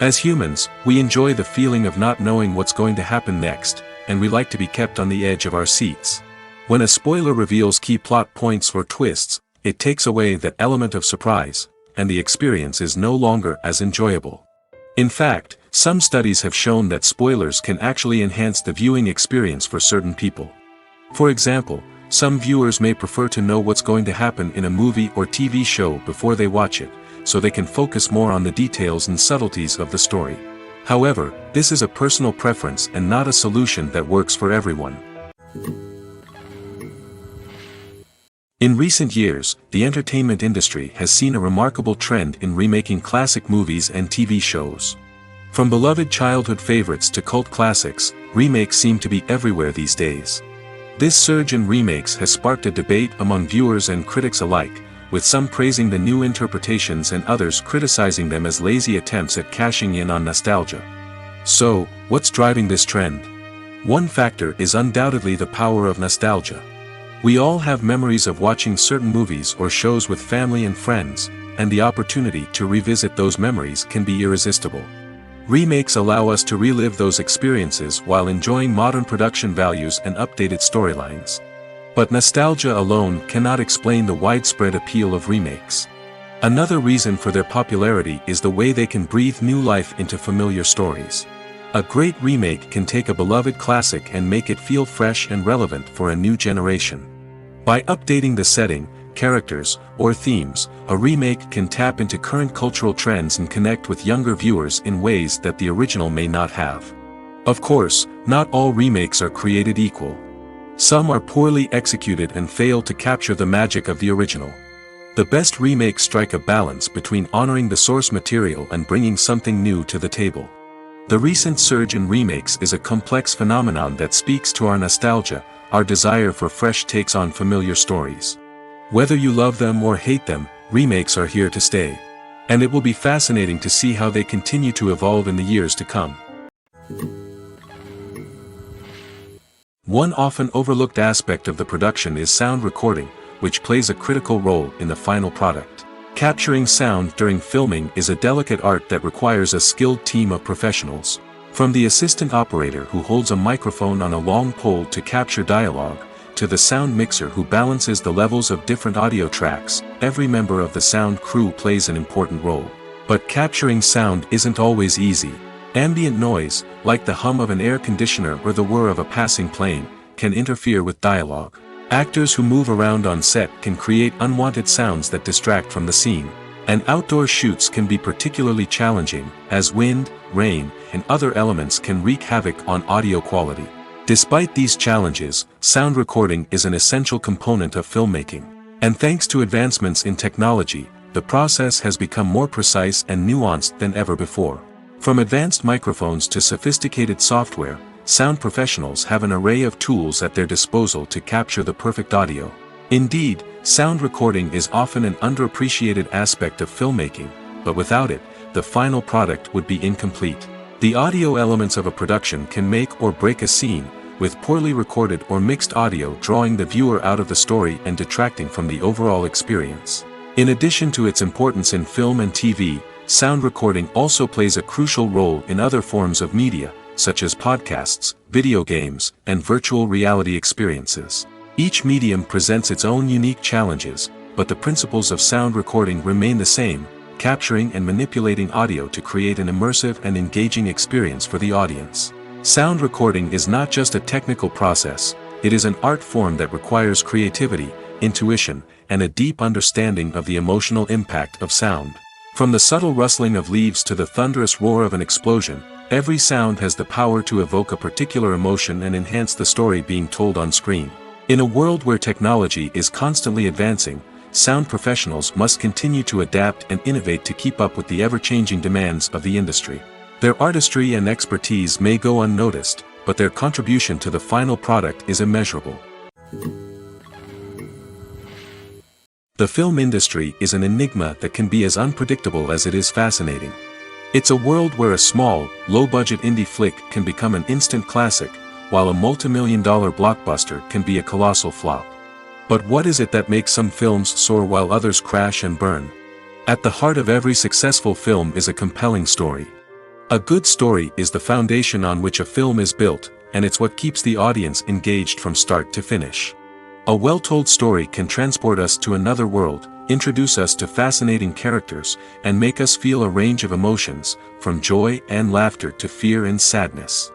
As humans, we enjoy the feeling of not knowing what's going to happen next, and we like to be kept on the edge of our seats. When a spoiler reveals key plot points or twists, it takes away that element of surprise, and the experience is no longer as enjoyable. In fact, some studies have shown that spoilers can actually enhance the viewing experience for certain people. For example, some viewers may prefer to know what's going to happen in a movie or TV show before they watch it, so they can focus more on the details and subtleties of the story. However, this is a personal preference and not a solution that works for everyone. In recent years, the entertainment industry has seen a remarkable trend in remaking classic movies and TV shows. From beloved childhood favorites to cult classics, remakes seem to be everywhere these days. This surge in remakes has sparked a debate among viewers and critics alike, with some praising the new interpretations and others criticizing them as lazy attempts at cashing in on nostalgia. So, what's driving this trend? One factor is undoubtedly the power of nostalgia. We all have memories of watching certain movies or shows with family and friends, and the opportunity to revisit those memories can be irresistible. Remakes allow us to relive those experiences while enjoying modern production values and updated storylines. But nostalgia alone cannot explain the widespread appeal of remakes. Another reason for their popularity is the way they can breathe new life into familiar stories. A great remake can take a beloved classic and make it feel fresh and relevant for a new generation. By updating the setting, characters, or themes, a remake can tap into current cultural trends and connect with younger viewers in ways that the original may not have. Of course, not all remakes are created equal. Some are poorly executed and fail to capture the magic of the original. The best remakes strike a balance between honoring the source material and bringing something new to the table. The recent surge in remakes is a complex phenomenon that speaks to our nostalgia, our desire for fresh takes on familiar stories. Whether you love them or hate them, remakes are here to stay. And it will be fascinating to see how they continue to evolve in the years to come. One often overlooked aspect of the production is sound recording, which plays a critical role in the final product. Capturing sound during filming is a delicate art that requires a skilled team of professionals. From the assistant operator who holds a microphone on a long pole to capture dialogue, to the sound mixer who balances the levels of different audio tracks, every member of the sound crew plays an important role. But capturing sound isn't always easy. Ambient noise, like the hum of an air conditioner or the whir of a passing plane, can interfere with dialogue. Actors who move around on set can create unwanted sounds that distract from the scene. And outdoor shoots can be particularly challenging, as wind, rain, and other elements can wreak havoc on audio quality. Despite these challenges, sound recording is an essential component of filmmaking. And thanks to advancements in technology, the process has become more precise and nuanced than ever before. From advanced microphones to sophisticated software, sound professionals have an array of tools at their disposal to capture the perfect audio. Indeed, sound recording is often an underappreciated aspect of filmmaking, but without it, the final product would be incomplete. The audio elements of a production can make or break a scene, with poorly recorded or mixed audio drawing the viewer out of the story and detracting from the overall experience. In addition to its importance in film and TV, sound recording also plays a crucial role in other forms of media, such as podcasts, video games, and virtual reality experiences. Each medium presents its own unique challenges, but the principles of sound recording remain the same: capturing and manipulating audio to create an immersive and engaging experience for the audience. Sound recording is not just a technical process, it is an art form that requires creativity, intuition, and a deep understanding of the emotional impact of sound. From the subtle rustling of leaves to the thunderous roar of an explosion, every sound has the power to evoke a particular emotion and enhance the story being told on screen. In a world where technology is constantly advancing, sound professionals must continue to adapt and innovate to keep up with the ever-changing demands of the industry. Their artistry and expertise may go unnoticed, but their contribution to the final product is immeasurable. The film industry is an enigma that can be as unpredictable as it is fascinating. It's a world where a small, low-budget indie flick can become an instant classic, while a multi-million-dollar blockbuster can be a colossal flop. But what is it that makes some films soar while others crash and burn? At the heart of every successful film is a compelling story. A good story is the foundation on which a film is built, and it's what keeps the audience engaged from start to finish. A well-told story can transport us to another world, introduce us to fascinating characters, and make us feel a range of emotions, from joy and laughter to fear and sadness.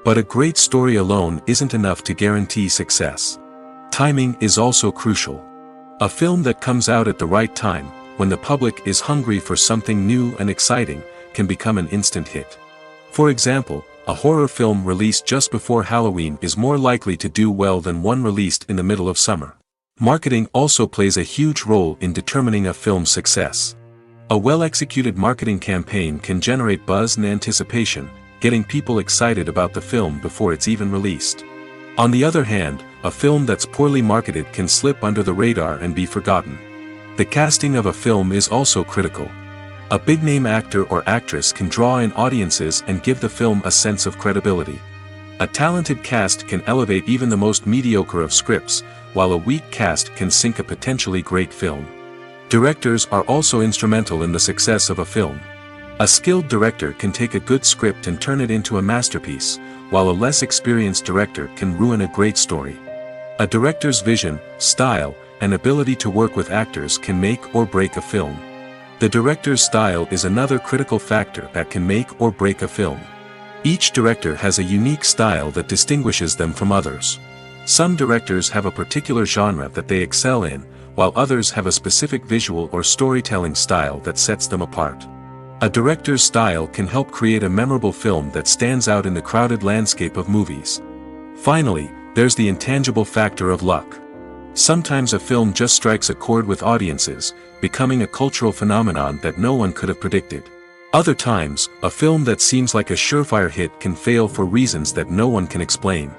But a great story alone isn't enough to guarantee success. Timing is also crucial. A film that comes out at the right time, when the public is hungry for something new and exciting, can become an instant hit. For example, a horror film released just before Halloween is more likely to do well than one released in the middle of summer. Marketing also plays a huge role in determining a film's success. A well-executed marketing campaign can generate buzz and anticipation, getting people excited about the film before it's even released. On the other hand, a film that's poorly marketed can slip under the radar and be forgotten. The casting of a film is also critical. A big-name actor or actress can draw in audiences and give the film a sense of credibility. A talented cast can elevate even the most mediocre of scripts, while a weak cast can sink a potentially great film. Directors are also instrumental in the success of a film. A skilled director can take a good script and turn it into a masterpiece, while a less experienced director can ruin a great story. A director's vision, style, and ability to work with actors can make or break a film. The director's style is another critical factor that can make or break a film. Each director has a unique style that distinguishes them from others. Some directors have a particular genre that they excel in, while others have a specific visual or storytelling style that sets them apart. A director's style can help create a memorable film that stands out in the crowded landscape of movies. Finally, there's the intangible factor of luck. Sometimes a film just strikes a chord with audiences, becoming a cultural phenomenon that no one could have predicted. Other times, a film that seems like a surefire hit can fail for reasons that no one can explain.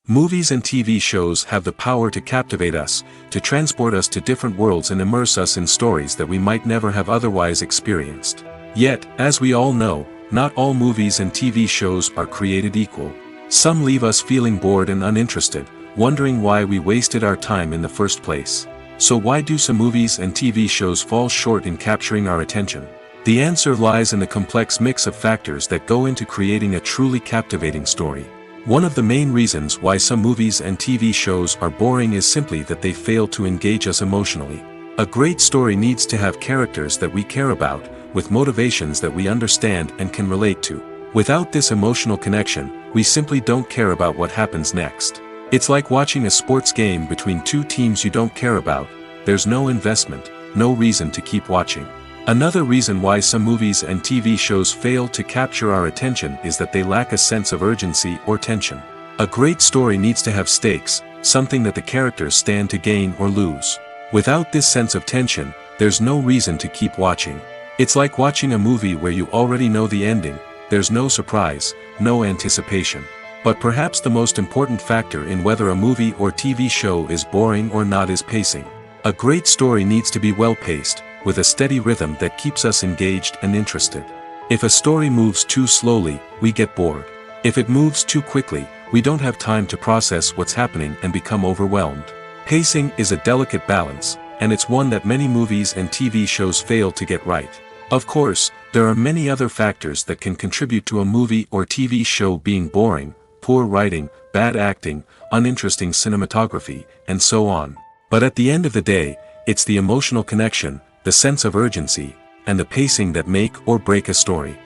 Movies and TV shows have the power to captivate us, to transport us to different worlds and immerse us in stories that we might never have otherwise experienced. Yet, as we all know, not all movies and TV shows are created equal. Some leave us feeling bored and uninterested, wondering why we wasted our time in the first place. So why do some movies and TV shows fall short in capturing our attention? The answer lies in the complex mix of factors that go into creating a truly captivating story. One of the main reasons why some movies and TV shows are boring is simply that they fail to engage us emotionally. A great story needs to have characters that we care about, with motivations that we understand and can relate to. Without this emotional connection, we simply don't care about what happens next. It's like watching a sports game between two teams you don't care about. There's no investment, no reason to keep watching. Another reason why some movies and TV shows fail to capture our attention is that they lack a sense of urgency or tension. A great story needs to have stakes, something that the characters stand to gain or lose. Without this sense of tension, there's no reason to keep watching. It's like watching a movie where you already know the ending. There's no surprise, no anticipation. But perhaps the most important factor in whether a movie or TV show is boring or not is pacing. A great story needs to be well-paced, with a steady rhythm that keeps us engaged and interested. If a story moves too slowly, we get bored. If it moves too quickly, we don't have time to process what's happening and become overwhelmed. Pacing is a delicate balance, and it's one that many movies and TV shows fail to get right. Of course, there are many other factors that can contribute to a movie or TV show being boring: poor writing, bad acting, uninteresting cinematography, and so on. But at the end of the day, it's the emotional connection, the sense of urgency, and the pacing that make or break a story.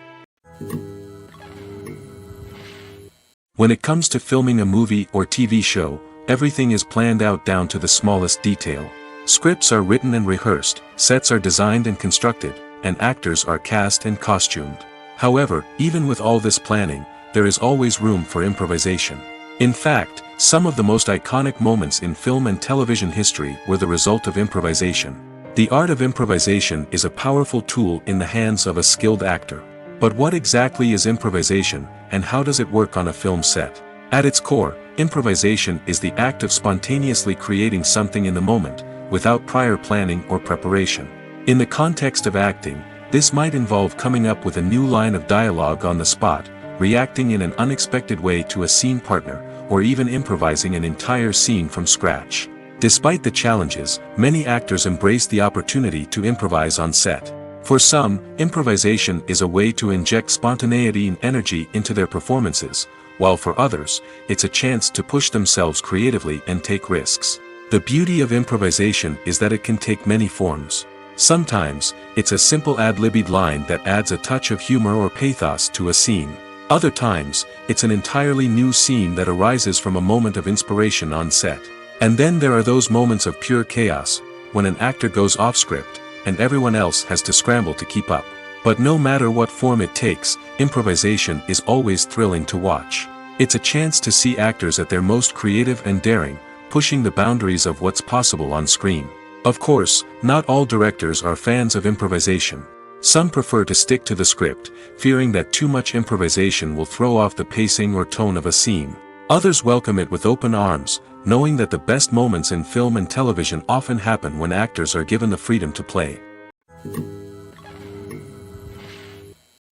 When it comes to filming a movie or TV show, everything is planned out down to the smallest detail. Scripts are written and rehearsed, sets are designed and constructed, and actors are cast and costumed. However, even with all this planning, there is always room for improvisation. In fact, some of the most iconic moments in film and television history were the result of improvisation. The art of improvisation is a powerful tool in the hands of a skilled actor. But what exactly is improvisation, and how does it work on a film set? At its core, improvisation is the act of spontaneously creating something in the moment, without prior planning or preparation. In the context of acting, this might involve coming up with a new line of dialogue on the spot, reacting in an unexpected way to a scene partner, or even improvising an entire scene from scratch. Despite the challenges, many actors embrace the opportunity to improvise on set. For some, improvisation is a way to inject spontaneity and energy into their performances, while for others, it's a chance to push themselves creatively and take risks. The beauty of improvisation is that it can take many forms. Sometimes, it's a simple ad-libbed line that adds a touch of humor or pathos to a scene. Other times, it's an entirely new scene that arises from a moment of inspiration on set. And then there are those moments of pure chaos, when an actor goes off script, and everyone else has to scramble to keep up. But no matter what form it takes, improvisation is always thrilling to watch. It's a chance to see actors at their most creative and daring, pushing the boundaries of what's possible on screen. Of course, not all directors are fans of improvisation. Some prefer to stick to the script, fearing that too much improvisation will throw off the pacing or tone of a scene. Others welcome it with open arms, knowing that the best moments in film and television often happen when actors are given the freedom to play.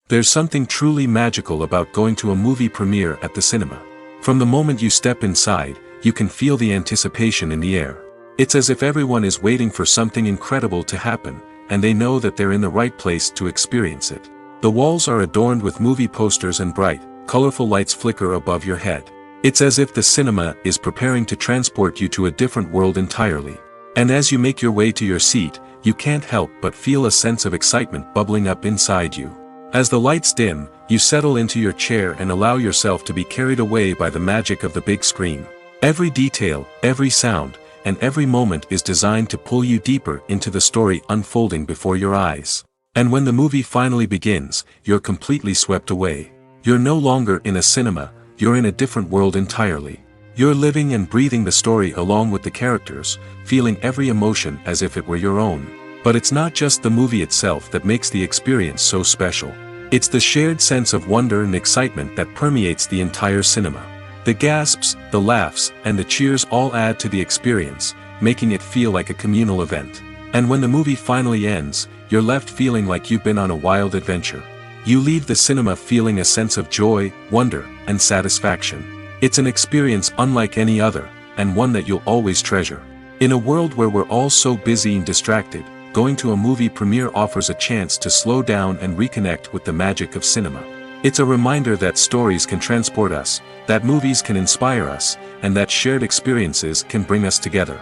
There's something truly magical about going to a movie premiere at the cinema. From the moment you step inside, you can feel the anticipation in the air. It's as if everyone is waiting for something incredible to happen, and they know that they're in the right place to experience it. The walls are adorned with movie posters and bright, colorful lights flicker above your head. It's as if the cinema is preparing to transport you to a different world entirely. And as you make your way to your seat, you can't help but feel a sense of excitement bubbling up inside you. As the lights dim, you settle into your chair and allow yourself to be carried away by the magic of the big screen. Every detail, every sound, and every moment is designed to pull you deeper into the story unfolding before your eyes. And when the movie finally begins, you're completely swept away. You're no longer in a cinema, you're in a different world entirely. You're living and breathing the story along with the characters, feeling every emotion as if it were your own. But it's not just the movie itself that makes the experience so special. It's the shared sense of wonder and excitement that permeates the entire cinema. The gasps, the laughs, and the cheers all add to the experience, making it feel like a communal event. And when the movie finally ends, you're left feeling like you've been on a wild adventure. You leave the cinema feeling a sense of joy, wonder, and satisfaction. It's an experience unlike any other, and one that you'll always treasure. In a world where we're all so busy and distracted, going to a movie premiere offers a chance to slow down and reconnect with the magic of cinema. It's a reminder that stories can transport us, that movies can inspire us, and that shared experiences can bring us together.